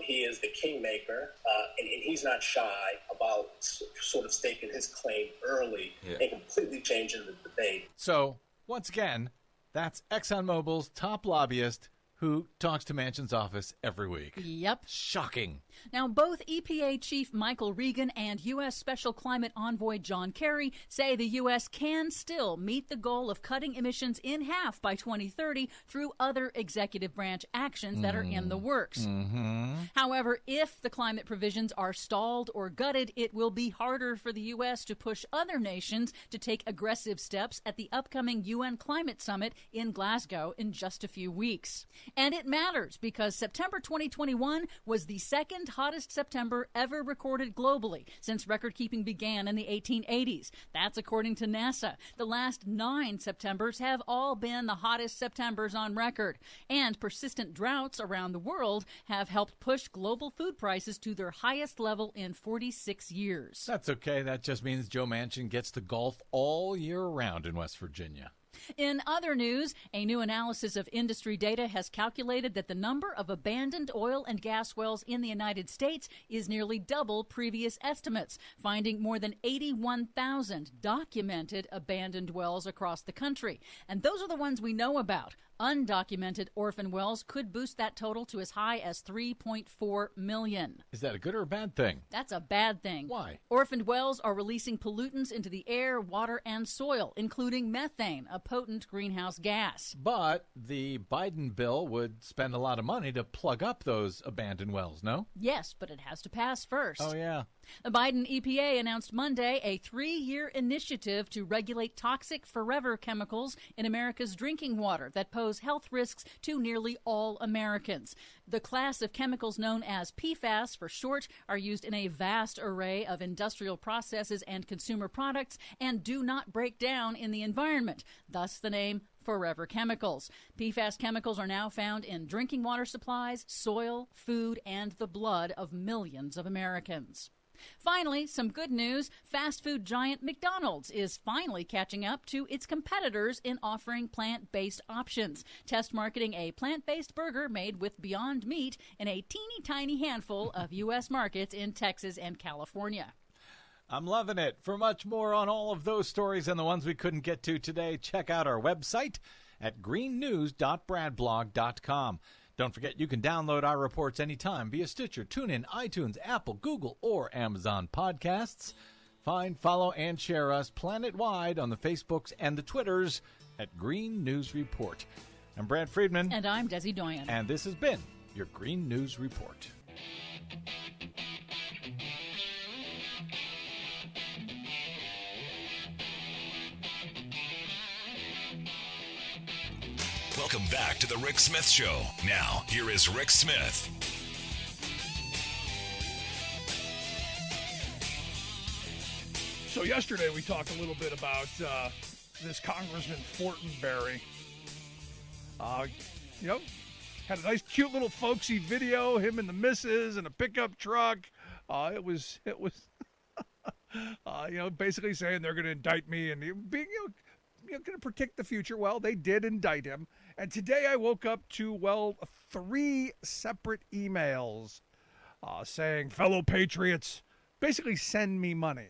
He is the kingmaker, and he's not shy about sort of staking his claim early and completely changing the debate. So, once again, that's ExxonMobil's top lobbyist who talks to Manchin's office every week. Yep. Shocking. Now, both EPA Chief Michael Regan and U.S. Special Climate Envoy John Kerry say the U.S. can still meet the goal of cutting emissions in half by 2030 through other executive branch actions that are in the works. Mm-hmm. However, if the climate provisions are stalled or gutted, it will be harder for the U.S. to push other nations to take aggressive steps at the upcoming UN Climate Summit in Glasgow in just a few weeks. And it matters because September 2021 was the second hottest September ever recorded globally since record-keeping began in the 1880s. That's according to NASA. The last 9 Septembers have all been the hottest Septembers on record. And persistent droughts around the world have helped push global food prices to their highest level in 46 years. That's okay. That just means Joe Manchin gets to golf all year round in West Virginia. In other news, a new analysis of industry data has calculated that the number of abandoned oil and gas wells in the United States is nearly double previous estimates, finding more than 81,000 documented abandoned wells across the country. And those are the ones we know about. Undocumented orphan wells could boost that total to as high as 3.4 million. Is that a good or a bad thing? That's a bad thing. Why? Orphaned wells are releasing pollutants into the air, water, and soil, including methane, a potent greenhouse gas. But the Biden bill would spend a lot of money to plug up those abandoned wells, no? Yes, but it has to pass first. Oh, yeah. The Biden EPA announced Monday a 3-year initiative to regulate toxic forever chemicals in America's drinking water that pose health risks to nearly all Americans. The class of chemicals known as PFAS for short are used in a vast array of industrial processes and consumer products and do not break down in the environment, thus the name Forever Chemicals. PFAS chemicals are now found in drinking water supplies, soil, food, and the blood of millions of Americans. Finally, some good news. Fast food giant McDonald's is finally catching up to its competitors in offering plant-based options, test marketing a plant-based burger made with Beyond Meat in a teeny tiny handful of U.S. markets in Texas and California. I'm loving it. For much more on all of those stories and the ones we couldn't get to today, check out our website at greennews.bradblog.com. Don't forget you can download our reports anytime via Stitcher, TuneIn, iTunes, Apple, Google, or Amazon Podcasts. Find, follow, and share us planet-wide on the Facebooks and the Twitters at Green News Report. I'm Brad Friedman. And I'm Desi Doyen. And this has been your Green News Report. Welcome back to the Rick Smith Show. Now, here is Rick Smith. So yesterday we talked a little bit about this Congressman Fortenberry. Had a nice, cute little folksy video, him and the missus in a pickup truck. It was, basically saying they're going to indict me and being, going to predict the future. Well, they did indict him. And today I woke up to, 3 separate emails saying, fellow patriots, basically send me money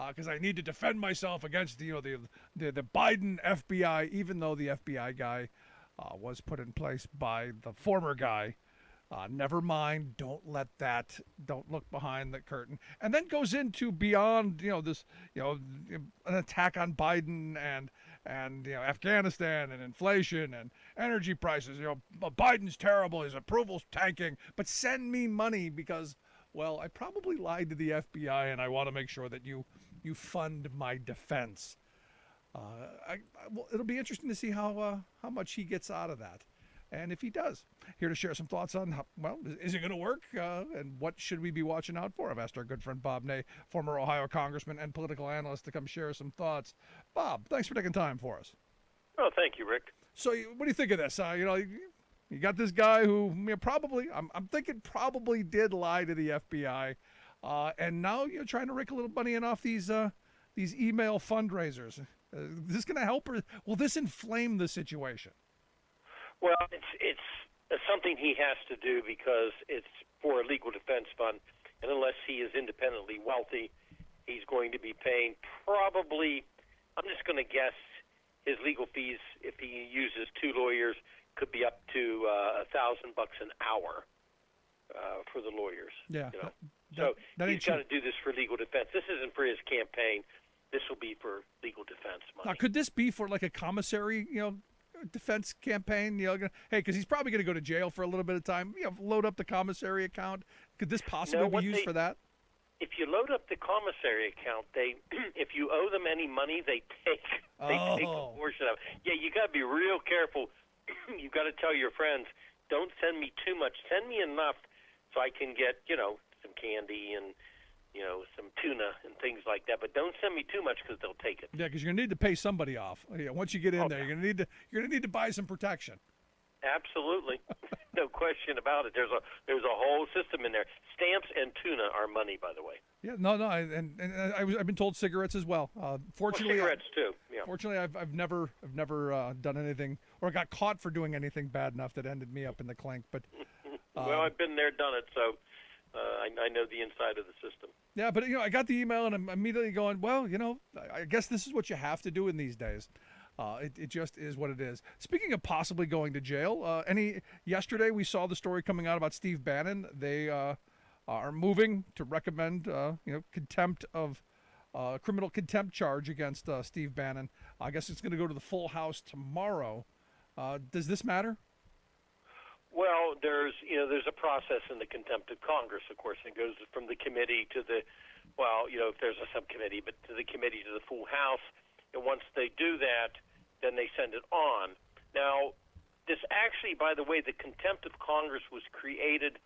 because I need to defend myself against the Biden FBI, even though the FBI guy was put in place by the former guy. Never mind. Don't look behind the curtain. And then goes into beyond, an attack on Biden and Afghanistan and inflation and energy prices. Biden's terrible. His approval's tanking. But send me money because, I probably lied to the FBI and I want to make sure that you fund my defense. It'll be interesting to see how much he gets out of that. And if he does, here to share some thoughts on, is it going to work? And what should we be watching out for? I've asked our good friend Bob Ney, former Ohio congressman and political analyst, to come share some thoughts. Bob, thanks for taking time for us. Oh, thank you, Rick. So what do you think of this? You got this guy who probably, I'm thinking probably did lie to the FBI. And now you're trying to rake a little money in off these email fundraisers. Is this going to help, or will this inflame the situation? Well, it's something he has to do because it's for a legal defense fund, and unless he is independently wealthy, he's going to be paying probably, I'm just going to guess, his legal fees, if he uses 2 lawyers, could be up to $1,000 an hour for the lawyers. Yeah. So he's got to do this for legal defense. This isn't for his campaign. This will be for legal defense money. Now, could this be for like a commissary, defense campaign? Because he's probably going to go to jail for a little bit of time. Load up the commissary account. Could this possibly be used for that? If you load up the commissary account, if you owe them any money, they take a portion of it. Yeah, you got to be real careful. You got to tell your friends, don't send me too much. Send me enough so I can get some candy and some tuna and things like that. But don't send me too much because they'll take it. Yeah, because you're gonna need to pay somebody off. Yeah, once you get in there, you're gonna need to buy some protection. Absolutely, no question about it. There's a whole system in there. Stamps and tuna are money, by the way. Yeah, no, I've been told cigarettes as well. Fortunately, cigarettes too. Yeah. Fortunately, I've never done anything or got caught for doing anything bad enough that ended me up in the clink. But well, I've been there, done it, so I know the inside of the system. Yeah, but I got the email and I'm immediately going, well, I guess this is what you have to do in these days. It just is what it is. Speaking of possibly going to jail, yesterday we saw the story coming out about Steve Bannon. They are moving to recommend contempt of criminal contempt charge against Steve Bannon. I guess it's going to go to the full House tomorrow. Does this matter? Well, there's a process in the contempt of Congress. Of course, it goes from the committee to the if there's a subcommittee, but to the committee to the full House. And once they do that, then they send it on. Now, this actually, by the way, the contempt of Congress was created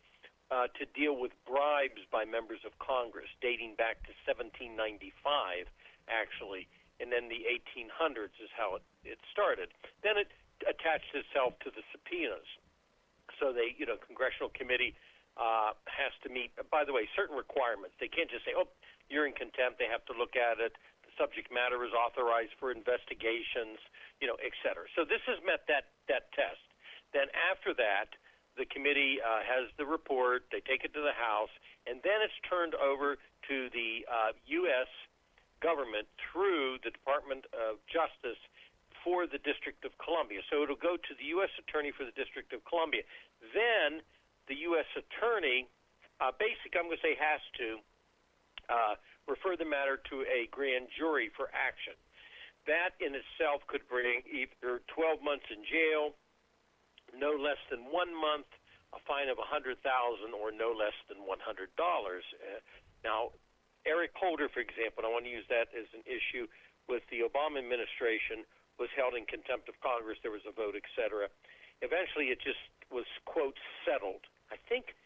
to deal with bribes by members of Congress, dating back to 1795, actually, and then the 1800s is how it started. Then it attached itself to the subpoenas. So they, congressional committee has to meet, by the way, certain requirements. They can't just say, oh, you're in contempt. They have to look at it. The subject matter is authorized for investigations, et cetera. So this has met that test. Then after that, the committee has the report. They take it to the House, and then it's turned over to the U.S. government through the Department of Justice for the District of Columbia. So it'll go to the U.S. Attorney for the District of Columbia. Then the U.S. Attorney, I'm going to say has to, refer the matter to a grand jury for action. That in itself could bring either 12 months in jail, no less than 1 month, a fine of $100,000, or no less than $100. Now, Eric Holder, for example, and I want to use that as an issue with the Obama administration, was held in contempt of Congress. There was a vote, et cetera. Eventually, it just was, quote, settled. I think,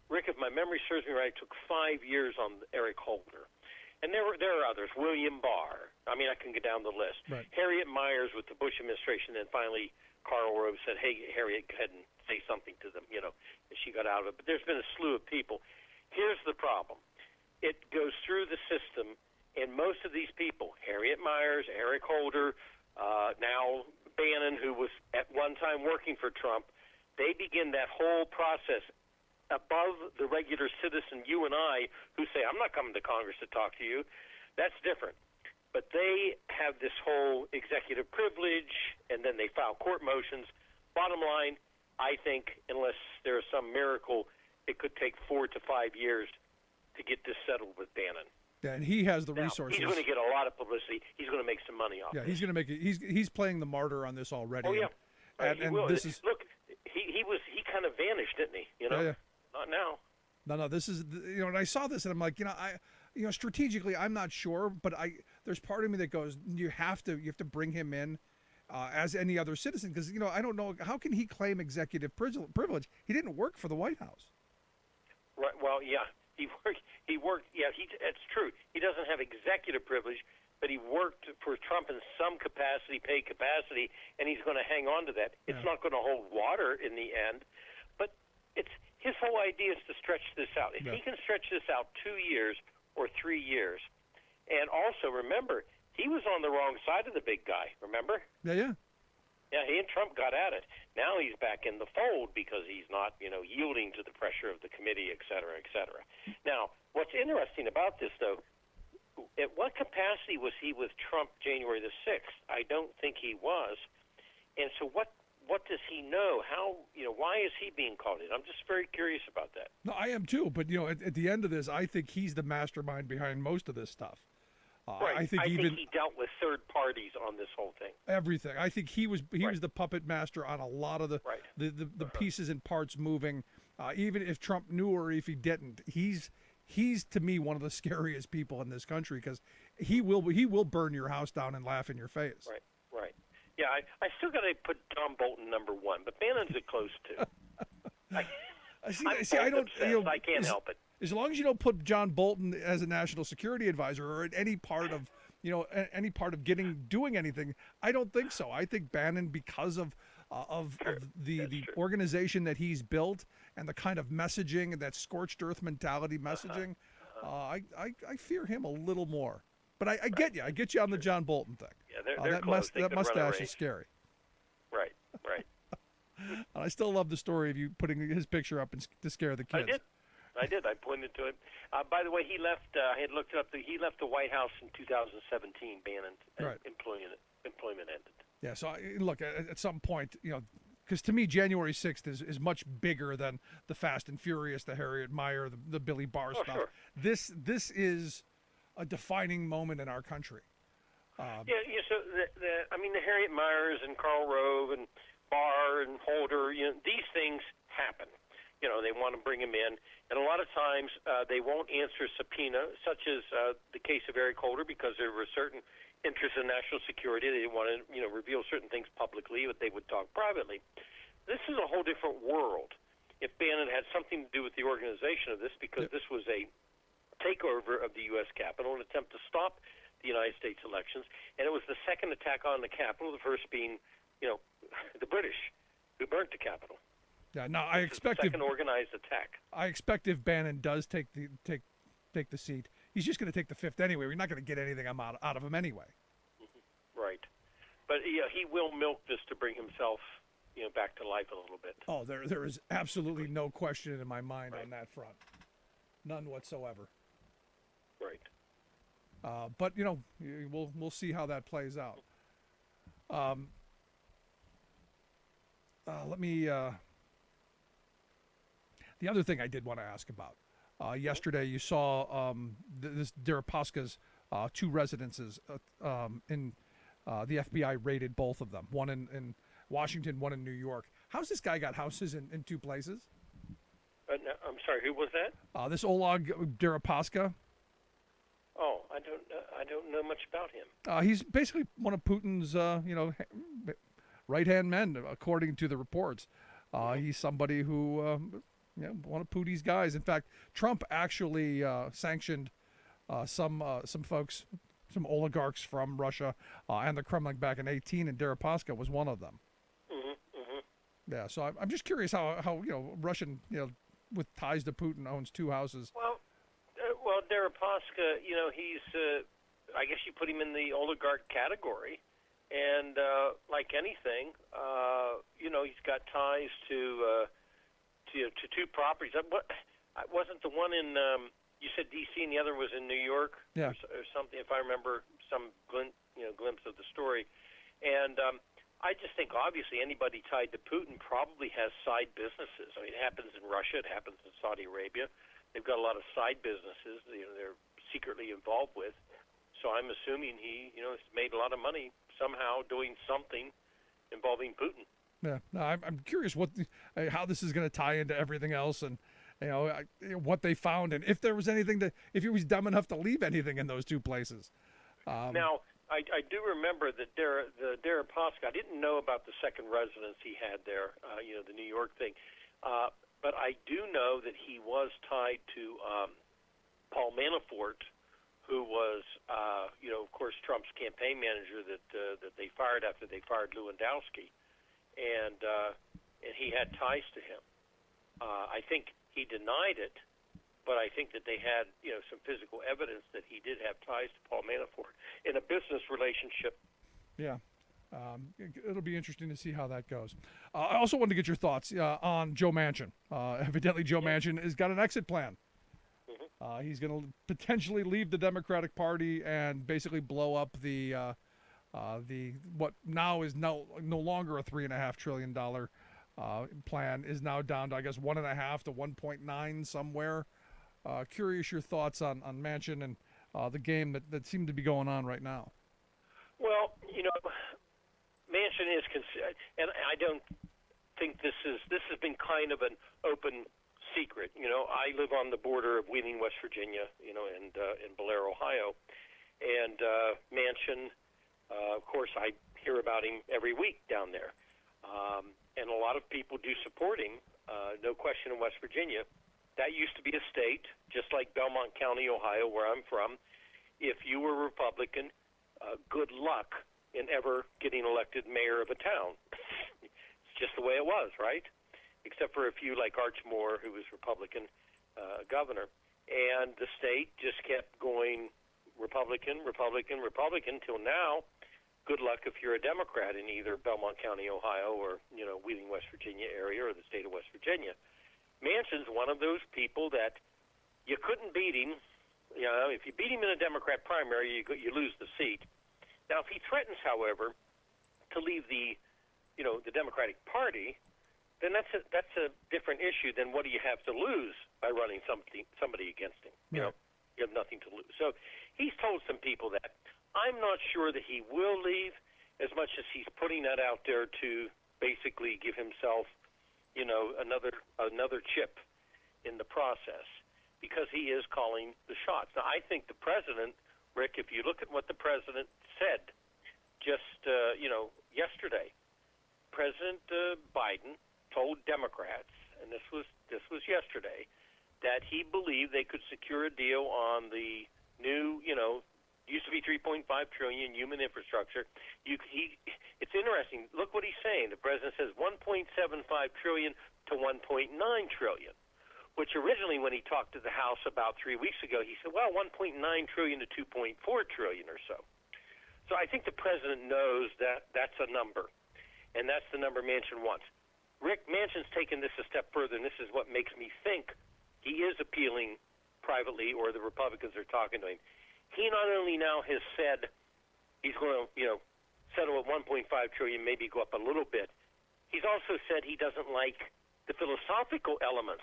Rick, if my memory serves me right, it took 5 years on Eric Holder. And there are others. William Barr. I mean, I can get down the list. Right. Harriet Myers with the Bush administration. Then finally, Karl Rove said, hey, Harriet, go ahead and say something to them, and she got out of it. But there's been a slew of people. Here's the problem. It goes through the system, and most of these people, Harriet Myers, Eric Holder, now Bannon, who was at one time working for Trump, they begin that whole process above the regular citizen, you and I, who say, I'm not coming to Congress to talk to you. That's different. But they have this whole executive privilege, and then they file court motions. Bottom line, I think, unless there is some miracle, it could take 4 to 5 years to get this settled with Bannon. Yeah, and he has the resources. He's going to get a lot of publicity. He's going to make some money off it. Yeah, he's going to make it. He's playing the martyr on this already. Oh, yeah. And this is look. He kind of vanished, didn't he? Yeah. Not now. No. This is and I saw this and I'm like, strategically I'm not sure, but there's part of me that goes, you have to bring him in as any other citizen, because I don't know, how can he claim executive privilege? He didn't work for the White House. Right. Well, yeah. He worked. Yeah, it's true. He doesn't have executive privilege, but he worked for Trump in some capacity, paid capacity, and he's going to hang on to that. It's not going to hold water in the end, but it's his whole idea is to stretch this out. If he can stretch this out 2 years or 3 years, and also remember, he was on the wrong side of the big guy. Remember? Yeah. Yeah, he and Trump got at it. Now he's back in the fold because he's not, yielding to the pressure of the committee, et cetera, et cetera. Now, what's interesting about this, though, at what capacity was he with Trump January the 6th? I don't think he was. And so what does he know? How, why is he being called in? I'm just very curious about that. No, I am too. But, at the end of this, I think he's the mastermind behind most of this stuff. Right. I think he dealt with third parties on this whole thing. Everything. I think he was the puppet master on a lot of the pieces and parts moving. Even if Trump knew or if he didn't, he's to me one of the scariest people in this country, because he will burn your house down and laugh in your face. Right. Yeah, I still got to put John Bolton number 1, but Bannon's a close 2. I can't help it. As long as you don't put John Bolton as a national security advisor or at any part of any part of doing anything. I don't think so. I think Bannon, because of the organization that he's built and the kind of messaging and that scorched earth mentality messaging, I fear him a little more. But I get you. I get you on the John Bolton thing. Yeah, they're close. That mustache is scary. Right. And I still love the story of you putting his picture up to scare the kids. I did. I pointed to him. By the way, he left. I had looked it up. He left the White House in 2017. Bannon employment ended. Yeah. So look, at some point, because to me, January 6th is much bigger than the Fast and Furious, the Harriet Mier, the Billy Barr stuff. Sure. This is a defining moment in our country. So the Harriet Miers and Karl Rove and Barr and Holder, these things happen. They want to bring him in, and a lot of times they won't answer subpoena, such as the case of Eric Holder, because there were certain interests in national security. They didn't want to, reveal certain things publicly, but they would talk privately. This is a whole different world. If Bannon had something to do with the organization of this, because this was a takeover of the U.S. Capitol, an attempt to stop the United States elections, and it was the second attack on the Capitol, the first being, the British, who burnt the Capitol. Yeah, now I expect second organized attack. I expect if Bannon does take the seat, he's just going to take the fifth anyway. We're not going to get anything out of him anyway. Right, but he will milk this to bring himself, back to life a little bit. Oh, there is absolutely no question in my mind on that front, none whatsoever. Right. But we'll see how that plays out. Let me. The other thing I did want to ask about, yesterday you saw this Deripaska's two residences in the FBI raided both of them, one in Washington, one in New York. How's this guy got houses in two places? No, I'm sorry, who was that? This Olga Deripaska. Oh, I don't know much about him. He's basically one of Putin's right-hand men, according to the reports. He's somebody who one of Putin's guys. In fact, Trump actually sanctioned some folks, some oligarchs from Russia and the Kremlin back in 2018, and Deripaska was one of them. Yeah, so I'm just curious how Russian with ties to Putin owns two houses. Well, Deripaska, he's I guess you put him in the oligarch category, and like anything, he's got ties to two properties. Wasn't the one in you said D.C. and the other was in New York, or something? If I remember some glimpse of the story, and I just think obviously anybody tied to Putin probably has side businesses. I mean, it happens in Russia, it happens in Saudi Arabia. They've got a lot of side businesses they're secretly involved with. So I'm assuming he has made a lot of money somehow doing something involving Putin. Yeah, no, I'm curious how this is going to tie into everything else, and what they found, and if there was anything if he was dumb enough to leave anything in those two places. Now, I do remember that the Deripaska, I didn't know about the second residence he had there, the New York thing, but I do know that he was tied to Paul Manafort, who was, of course, Trump's campaign manager that they fired after they fired Lewandowski, and he had ties to him. I think he denied it, but I think that they had, some physical evidence that he did have ties to Paul Manafort in a business relationship. Yeah. It'll be interesting to see how that goes. I also wanted to get your thoughts on Joe Manchin. Evidently, Joe Manchin has got an exit plan. He's going to potentially leave the Democratic Party and basically blow up the what now is no longer a $3.5 trillion plan, is now down to, I guess, 1.5 to 1.9 somewhere. Curious your thoughts on Manchin and the game that seemed to be going on right now. Well, Manchin is, and I don't think this has been kind of an open secret. I live on the border of Wheeling, West Virginia, and in Blair, Ohio, and Manchin, of course, I hear about him every week down there, and a lot of people do support him, no question, in West Virginia. That used to be a state, just like Belmont County, Ohio, where I'm from. If you were Republican, good luck in ever getting elected mayor of a town. It's just the way it was, right? Except for a few like Arch Moore, who was Republican governor. And the state just kept going Republican, Republican, Republican till now. Good luck if you're a Democrat in either Belmont County, Ohio, or Wheeling, West Virginia area, or the state of West Virginia. Manchin's one of those people that you couldn't beat him. If you beat him in a Democrat primary, you lose the seat. Now, if he threatens, however, to leave the Democratic Party, then that's a different issue than what do you have to lose by running somebody against him. Right. You have nothing to lose. So he's told some people that. I'm not sure that he will leave, as much as he's putting that out there to basically give himself, another chip in the process, because he is calling the shots. Now, I think the president, Rick, if you look at what the president said just yesterday, President Biden told Democrats, and this was yesterday, that he believed they could secure a deal on the new, used to be $3.5 trillion human infrastructure. It's interesting. Look what he's saying. The president says $1.75 trillion to $1.9 trillion, which originally, when he talked to the House about 3 weeks ago, he said, well, $1.9 trillion to $2.4 trillion or so. So I think the president knows that that's a number, and that's the number Manchin wants. Rick, Manchin's taken this a step further, and this is what makes me think he is appealing privately, or the Republicans are talking to him. He not only now has said he's going to, settle at $1.5 trillion, maybe go up a little bit. He's also said he doesn't like the philosophical elements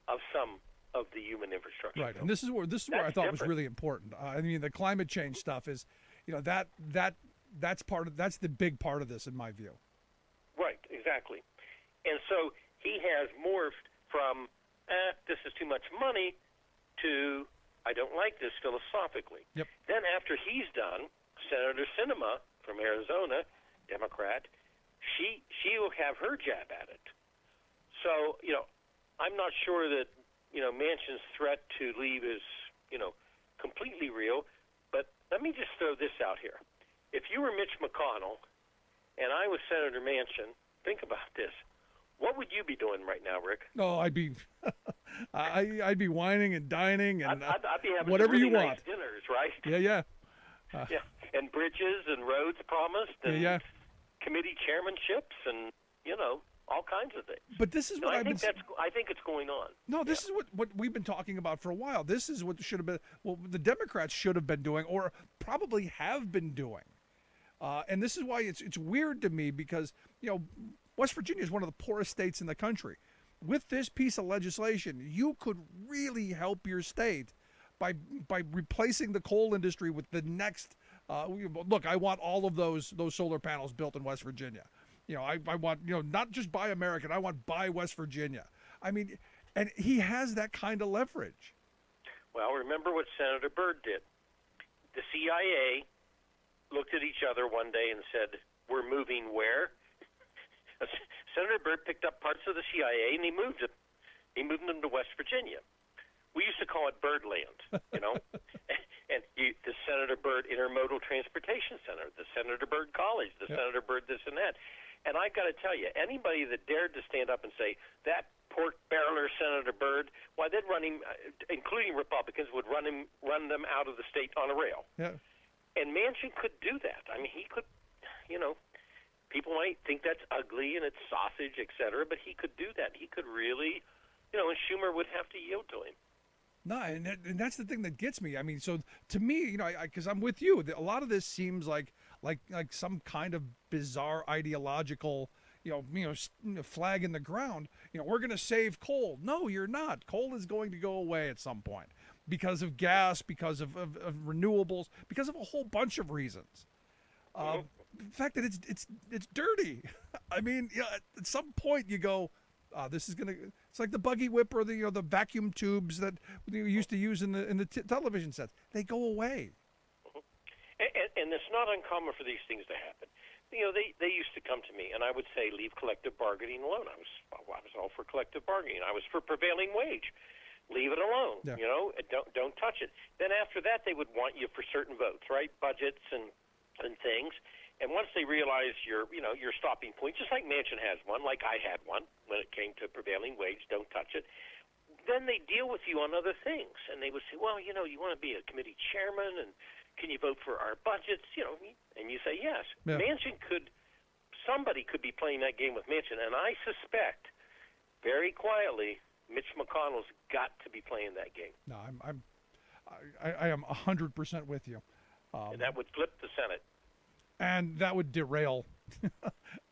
of some of the human infrastructure. Right, and this is where I thought was really important. I mean, the climate change stuff is, that's the big part of this, in my view. Right, exactly. And so he has morphed from this is too much money to I don't like this philosophically. Yep. Then after he's done, Senator Sinema from Arizona, Democrat, she will have her jab at it. So, I'm not sure that, Manchin's threat to leave is, completely real. But let me just throw this out here. If you were Mitch McConnell and I was Senator Manchin, think about this. What would you be doing right now, Rick? Oh, I'd be, I'd be whining and dining and I'd be having whatever really you nice want. dinners, right? Yeah. Yeah, and bridges and roads promised, and committee chairmanships, and all kinds of things. But this is what I think it's going on. No, this is what we've been talking about for a while. This is what should have been. Well, the Democrats should have been doing, or probably have been doing. And this is why it's weird to me, because West Virginia is one of the poorest states in the country. With this piece of legislation, you could really help your state by replacing the coal industry with the next. Look, I want all of those solar panels built in West Virginia. I want not just Buy American. I want Buy West Virginia. I mean, and he has that kind of leverage. Well, remember what Senator Byrd did. The CIA looked at each other one day and said, "We're moving where?" Senator Byrd picked up parts of the CIA and he moved it. He moved them to West Virginia. We used to call it Birdland, and the Senator Byrd Intermodal Transportation Center, the Senator Byrd College, the Senator Byrd this and that. And I've got to tell you, anybody that dared to stand up and say that pork barreler Senator Byrd, why they'd run him, including Republicans, would run them out of the state on a rail. Yeah. And Manchin could do that. I mean, he could, people might think that's ugly and it's sausage, et cetera, but he could do that. He could really, and Schumer would have to yield to him. No, and that's the thing that gets me. I mean, so to me, because I'm with you, a lot of this seems like some kind of bizarre ideological, flag in the ground. We're going to save coal. No, you're not. Coal is going to go away at some point because of gas, because of renewables, because of a whole bunch of reasons. The fact that it's dirty. I mean, at some point you go, this is gonna. It's like the buggy whip or the vacuum tubes that we used to use in the television sets. They go away. And it's not uncommon for these things to happen. They used to come to me and I would say, leave collective bargaining alone. I was all for collective bargaining. I was for prevailing wage. leave it alone. Yeah. You know, don't touch it. Then after that, they would want you for certain votes, right? Budgets and things. And once they realize your stopping point, just like Manchin has one, like I had one when it came to prevailing wage, don't touch it. Then they deal with you on other things, and they would say, well, you want to be a committee chairman, and can you vote for our budgets? And you say yes. Yeah. Somebody could be playing that game with Manchin, and I suspect, very quietly, Mitch McConnell's got to be playing that game. No, I am 100% with you. And that would flip the Senate. And that would derail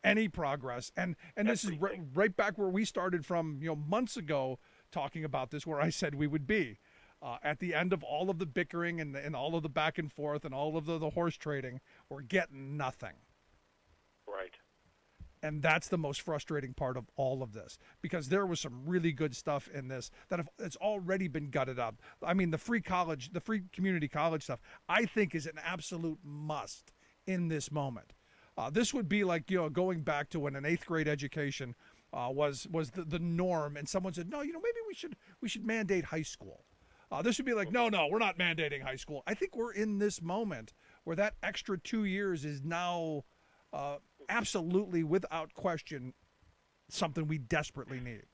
any progress. And this is right back where we started from, months ago, talking about this, where I said we would be at the end of all of the bickering and all of the back and forth and all of the horse trading. We're getting nothing. Right. And that's the most frustrating part of all of this, because there was some really good stuff in this it's already been gutted up. I mean, the free community college stuff, I think is an absolute must in this moment. This would be like, going back to when an 8th grade education was the norm, and someone said, no, maybe we should mandate high school. This would be like, no, we're not mandating high school. I think we're in this moment where that extra 2 years is now absolutely, without question, something we desperately need.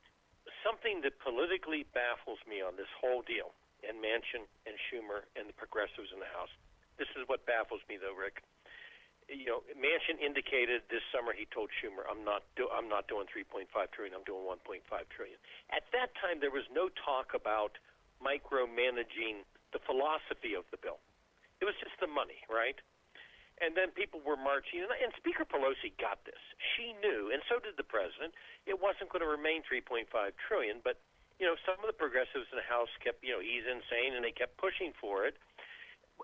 Something that politically baffles me on this whole deal, and Manchin and Schumer and the progressives in the House. This is what baffles me, though, Rick. Manchin indicated this summer, he told Schumer, I'm not doing 3.5 trillion, I'm doing 1.5 trillion. At that time, there was no talk about micromanaging the philosophy of the bill. It was just the money, right? And then people were marching, and Speaker Pelosi got this. She knew, and so did the president, it wasn't going to remain 3.5 trillion, but, some of the progressives in the House kept, he's insane, and they kept pushing for it.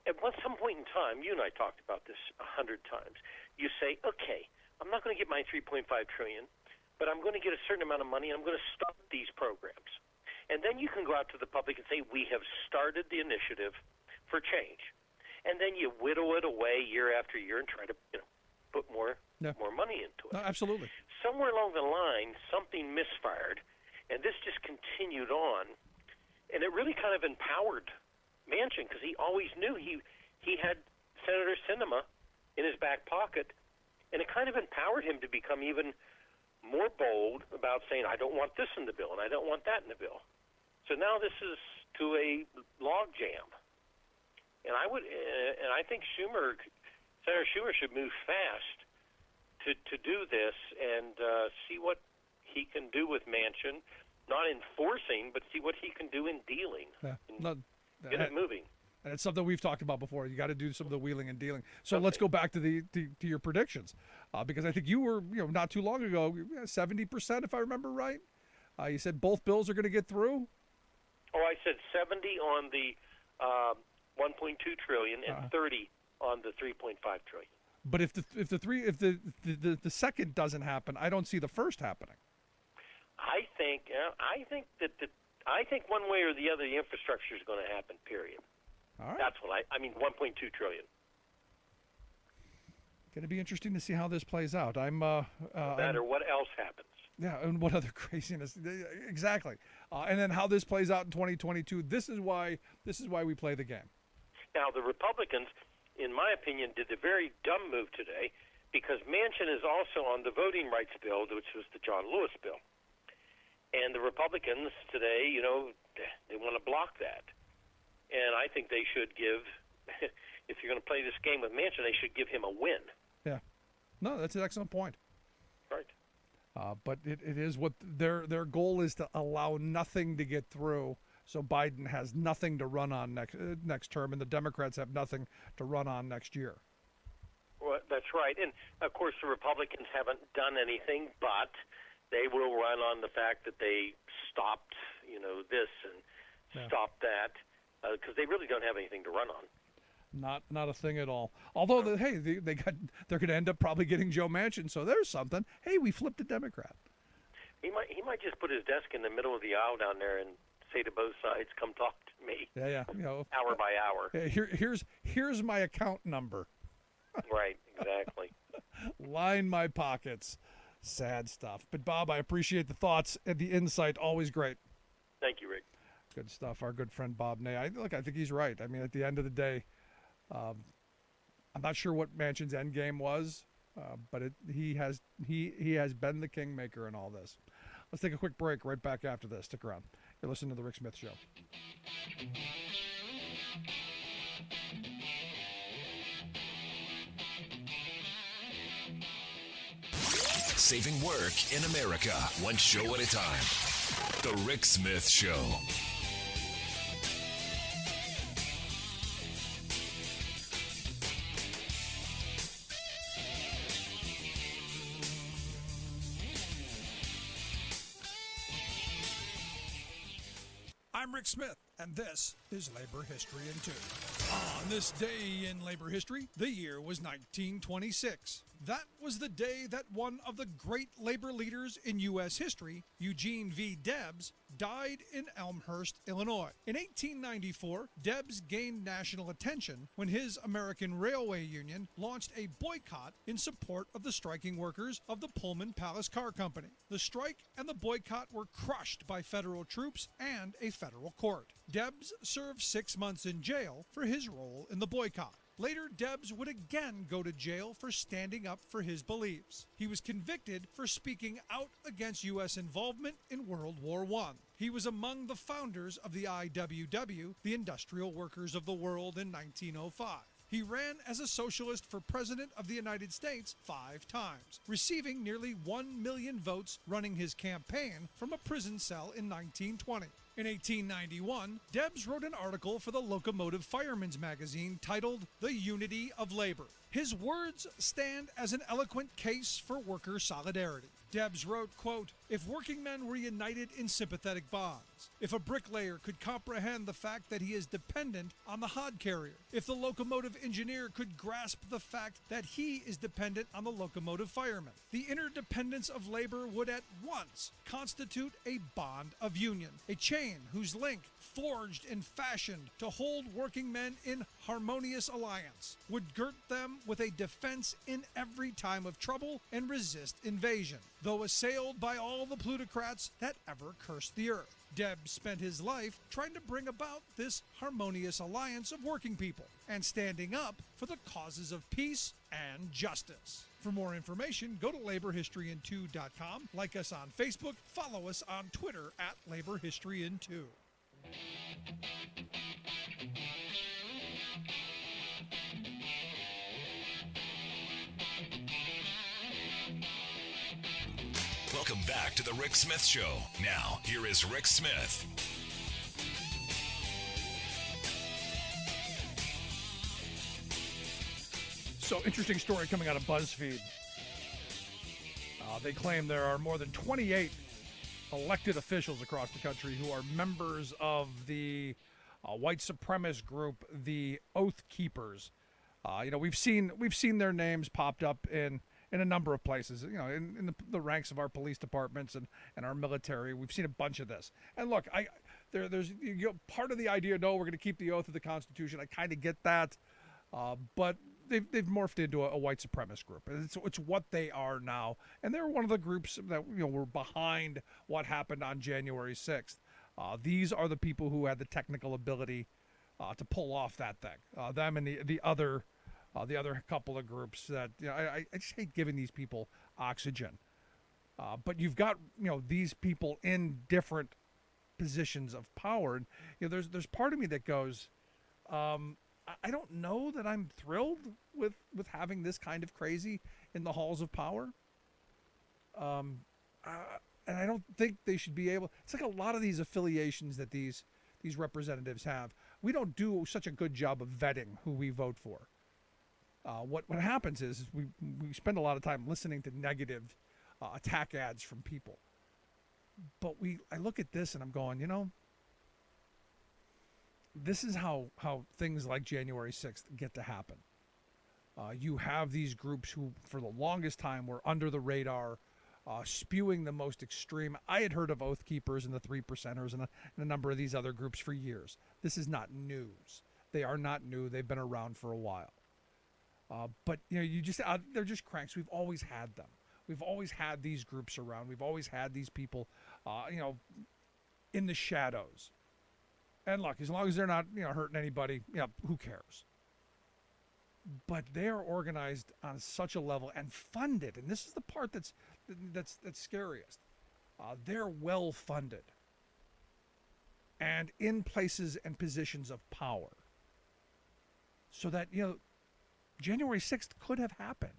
At some point in time, you and I talked about this 100 times. You say, okay, I'm not going to get my 3.5 trillion, but I'm going to get a certain amount of money, and I'm going to start these programs. And then you can go out to the public and say, we have started the initiative for change. And then you whittle it away year after year and try to, put more money into it. No, absolutely. Somewhere along the line, something misfired, and this just continued on, and it really kind of empowered Manchin, because he always knew he had Senator Sinema in his back pocket, and it kind of empowered him to become even more bold about saying, I don't want this in the bill, and I don't want that in the bill. So now this is to a log jam, and I think Senator Schumer should move fast to do this and see what he can do with Manchin, not enforcing, but see what he can do in dealing. Get it moving. And it's something we've talked about before. You got to do some of the wheeling and dealing. So let's go back to to your predictions, because I think you were, not too long ago, 70%, if I remember right. You said both bills are going to get through. Oh, I said 70 on the 1.2 trillion and 30 on the 3.5 trillion. But if the second doesn't happen, I don't see the first happening. I think one way or the other, the infrastructure is going to happen, period. All right. That's what I mean, 1.2 trillion. Going to be interesting to see how this plays out. No matter what else happens. Yeah, and what other craziness. Exactly. And then how this plays out in 2022. This is why we play the game. Now, the Republicans, in my opinion, did the very dumb move today, because Manchin is also on the voting rights bill, which was the John Lewis bill. And the Republicans today, they want to block that. And I think they should give, if you're going to play this game with Manchin, they should give him a win. Yeah. No, that's an excellent point. Right. But it is what their goal is, to allow nothing to get through, so Biden has nothing to run on next term, and the Democrats have nothing to run on next year. Well, that's right. And, of course, the Republicans haven't done anything, but they will run on the fact that they stopped, this and stopped that, because they really don't have anything to run on. Not a thing at all. Although, they're going to end up probably getting Joe Manchin, so there's something. Hey, we flipped a Democrat. He might just put his desk in the middle of the aisle down there and say to both sides, "Come talk to me." Yeah. Hour by hour. Here's my account number. Right. Exactly. Line my pockets. Sad stuff. But Bob, I appreciate the thoughts and the insight. Always great. Thank you, Rick. Good stuff. Our good friend Bob Ney. I think he's right. I mean, at the end of the day, I'm not sure what Manchin's end game was, but he has been the kingmaker in all this. Let's take a quick break. Right back after this. Stick around. You're listening to the Rick Smith Show. Saving work in America, one show at a time. The Rick Smith Show. I'm Rick Smith, and this is Labor History in 2. On this day in labor history, the year was 1926. That was the day that one of the great labor leaders in U.S. history, Eugene V. Debs, died in Elmhurst, Illinois. In 1894, Debs gained national attention when his American Railway Union launched a boycott in support of the striking workers of the Pullman Palace Car Company. The strike and the boycott were crushed by federal troops and a federal court. Debs served 6 months in jail for his role in the boycott. Later, Debs would again go to jail for standing up for his beliefs. He was convicted for speaking out against U.S. involvement in World War I. He was among the founders of the IWW, the Industrial Workers of the World, in 1905. He ran as a socialist for President of the United States 5 times, receiving nearly 1 million votes running his campaign from a prison cell in 1920. In 1891, Debs wrote an article for the Locomotive Fireman's magazine titled The Unity of Labor. His words stand as an eloquent case for worker solidarity. Debs wrote, quote, "If working men were united in sympathetic bonds, if a bricklayer could comprehend the fact that he is dependent on the hod carrier, if the locomotive engineer could grasp the fact that he is dependent on the locomotive fireman, the interdependence of labor would at once constitute a bond of union, a chain whose link, forged and fashioned to hold working men in harmonious alliance, would girt them with a defense in every time of trouble and resist invasion, though assailed by all the plutocrats that ever cursed the earth." Debs spent his life trying to bring about this harmonious alliance of working people and standing up for the causes of peace and justice. For more information, go to laborhistoryin2.com, like us on Facebook, follow us on Twitter at laborhistoryin2. Welcome back to the Rick Smith Show. Now, here is Rick Smith. So, interesting story coming out of BuzzFeed. They claim there are more than 28 elected officials across the country who are members of the white supremacist group, the Oath Keepers. We've seen their names popped up in a number of places, in the ranks of our police departments and our military. We've seen a bunch of this. And look, there's part of the idea, no, we're going to keep the oath of the Constitution. I kind of get that. But they've morphed into a white supremacist group. It's what they are now. And they're one of the groups that were behind what happened on January 6th. These are the people who had the technical ability to pull off that thing. Them and the other couple of groups that I just hate giving these people oxygen. But you've got these people in different positions of power. And there's part of me that goes, I don't know that I'm thrilled with having this kind of crazy in the halls of power. And I don't think they should be able. It's like a lot of these affiliations that these representatives have. We don't do such a good job of vetting who we vote for. What happens is we spend a lot of time listening to negative attack ads from people. But I look at this and I'm going, this is how things like January 6th get to happen. You have these groups who, for the longest time, were under the radar, spewing the most extreme. I had heard of Oath Keepers and the Three Percenters and a number of these other groups for years. This is not news. They are not new. They've been around for a while. But they're just cranks. We've always had them. We've always had these groups around. We've always had these people, in the shadows. And look, as long as they're not, hurting anybody, who cares? But they are organized on such a level and funded, and this is the part that's scariest. They're well funded and in places and positions of power, so that January 6th could have happened.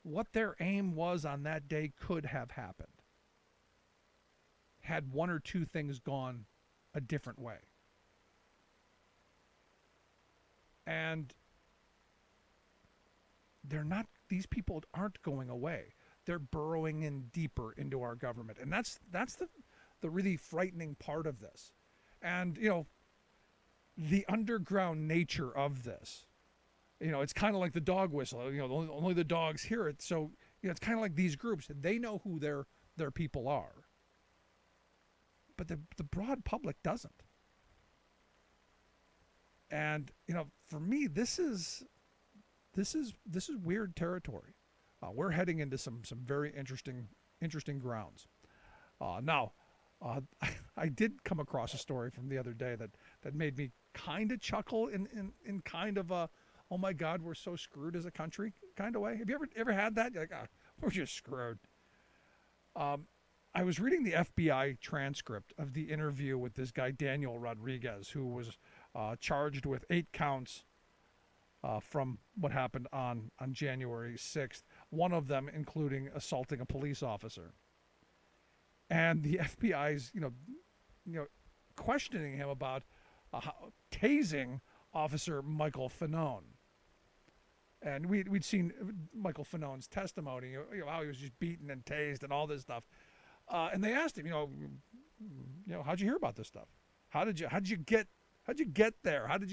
What their aim was on that day could have happened had one or two things gone a different way. And these people aren't going away. They're burrowing in deeper into our government. And that's the really frightening part of this. And, the underground nature of this, it's kind of like the dog whistle, only the dogs hear it. So, it's kind of like these groups, they know who their people are. But the broad public doesn't. And, for me, this is weird territory. We're heading into some very interesting grounds. Now, I did come across a story from the other day that made me kind of chuckle in kind of a, oh my God, we're so screwed as a country kind of way. Have you ever had that? You're like, we're just screwed. I was reading the FBI transcript of the interview with this guy, Daniel Rodriguez, who was charged with 8 counts from what happened on January 6th, one of them including assaulting a police officer. And the FBI's, questioning him about tasing Officer Michael Fanone. And we'd seen Michael Fanone's testimony, how he was just beaten and tased and all this stuff. And they asked him, how'd you hear about this stuff? How'd you get there? How did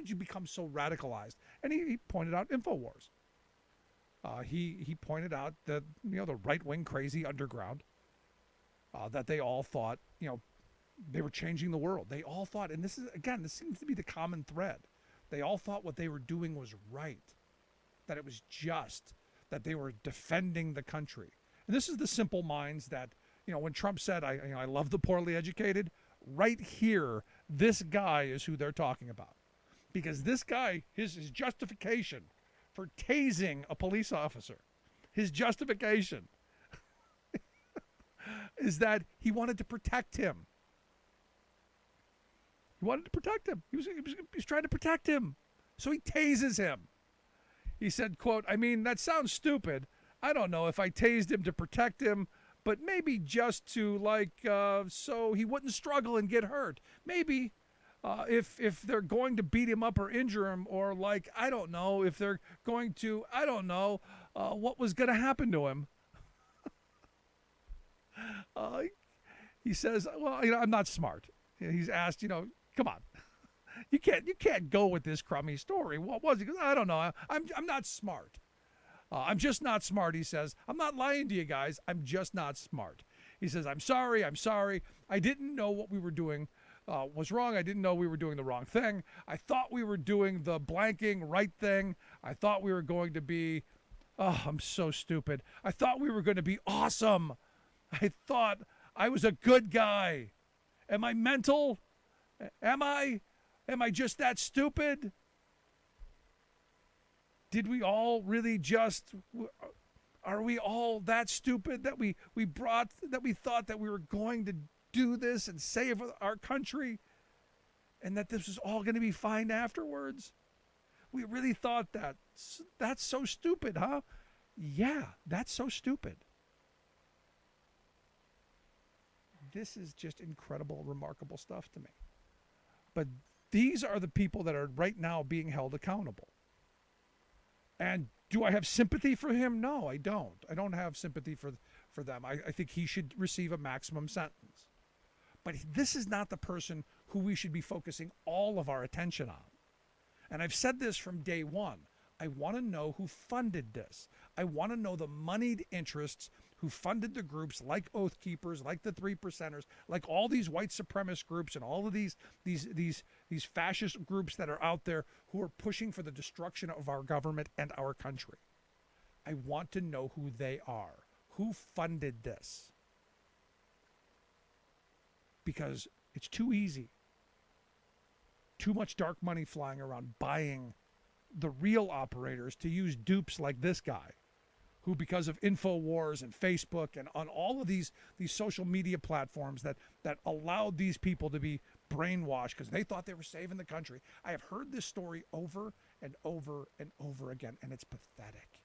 you become so radicalized? And he pointed out InfoWars. He pointed out that, the right-wing crazy underground, that they all thought, they were changing the world. They all thought, and this seems to be the common thread. They all thought what they were doing was right, that it was just, that they were defending the country. And this is the simple minds that, when Trump said, I love the poorly educated, right here, this guy is who they're talking about. Because this guy, his justification for tasing a police officer, his justification is that he wanted to protect him. He wanted to protect him. He was trying to protect him. So he tases him. He said, quote, that sounds stupid. I don't know if I tased him to protect him, but maybe just to so he wouldn't struggle and get hurt. Maybe if they're going to beat him up or injure him, or I don't know, if they're going to, I don't know what was going to happen to him. He says, well, I'm not smart. He's asked, come on, you can't go with this crummy story. What was he? I don't know. I'm not smart. I'm just not smart, he says. I'm not lying to you guys. I'm just not smart. He says, I'm sorry. I didn't know what we were doing was wrong. I didn't know we were doing the wrong thing. I thought we were doing the blanking right thing. I thought we were going to be, I'm so stupid. I thought we were going to be awesome. I thought I was a good guy. Am I mental? Am I just that stupid? Did we all really are we all that stupid that we thought that we were going to do this and save our country and that this was all going to be fine afterwards? We really thought that. That's so stupid, huh? Yeah, that's so stupid. This is just incredible, remarkable stuff to me. But these are the people that are right now being held accountable. And do I have sympathy for him? No, I don't. I don't have sympathy for them. I think he should receive a maximum sentence. But this is not the person who we should be focusing all of our attention on. And I've said this from day one. I want to know who funded this. I want to know the moneyed interests who funded the groups like Oath Keepers, like the 3%ers, like all these white supremacist groups and all of these fascist groups that are out there who are pushing for the destruction of our government and our country. I want to know who they are. Who funded this? because it's too easy. Too much dark money flying around buying the real operators to use dupes like this guy, who, because of InfoWars and Facebook and on all of these social media platforms that allowed these people to be brainwashed because they thought they were saving the country. I have heard this story over and over and over again, and it's pathetic.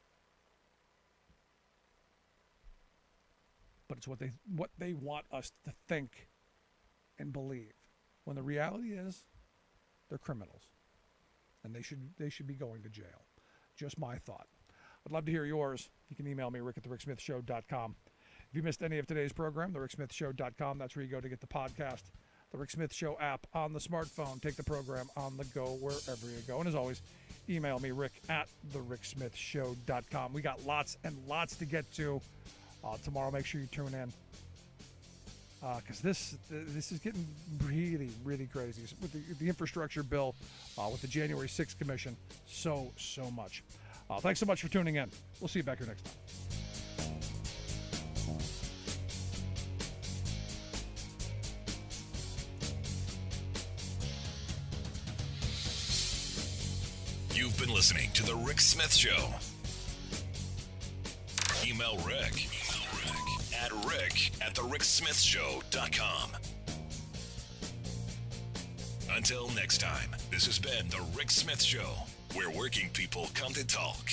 But it's what they want us to think and believe, when the reality is they're criminals and they should be going to jail. Just my thought. I'd love to hear yours. You can email me, rick@thericksmithshow.com. If you missed any of today's program, thericksmithshow.com. That's where you go to get the podcast. The Rick Smith Show app on the smartphone. Take the program on the go wherever you go. And as always, email me, rick@thericksmithshow.com. We got lots and lots to get to tomorrow. Make sure you tune in. Because this is getting really, really crazy with the infrastructure bill, with the January 6th commission, so much. Thanks so much for tuning in. We'll see you back here next time. You've been listening to The Rick Smith Show. Email Rick at rick@thericksmithshow.com. Until next time, this has been The Rick Smith Show, where working people come to talk.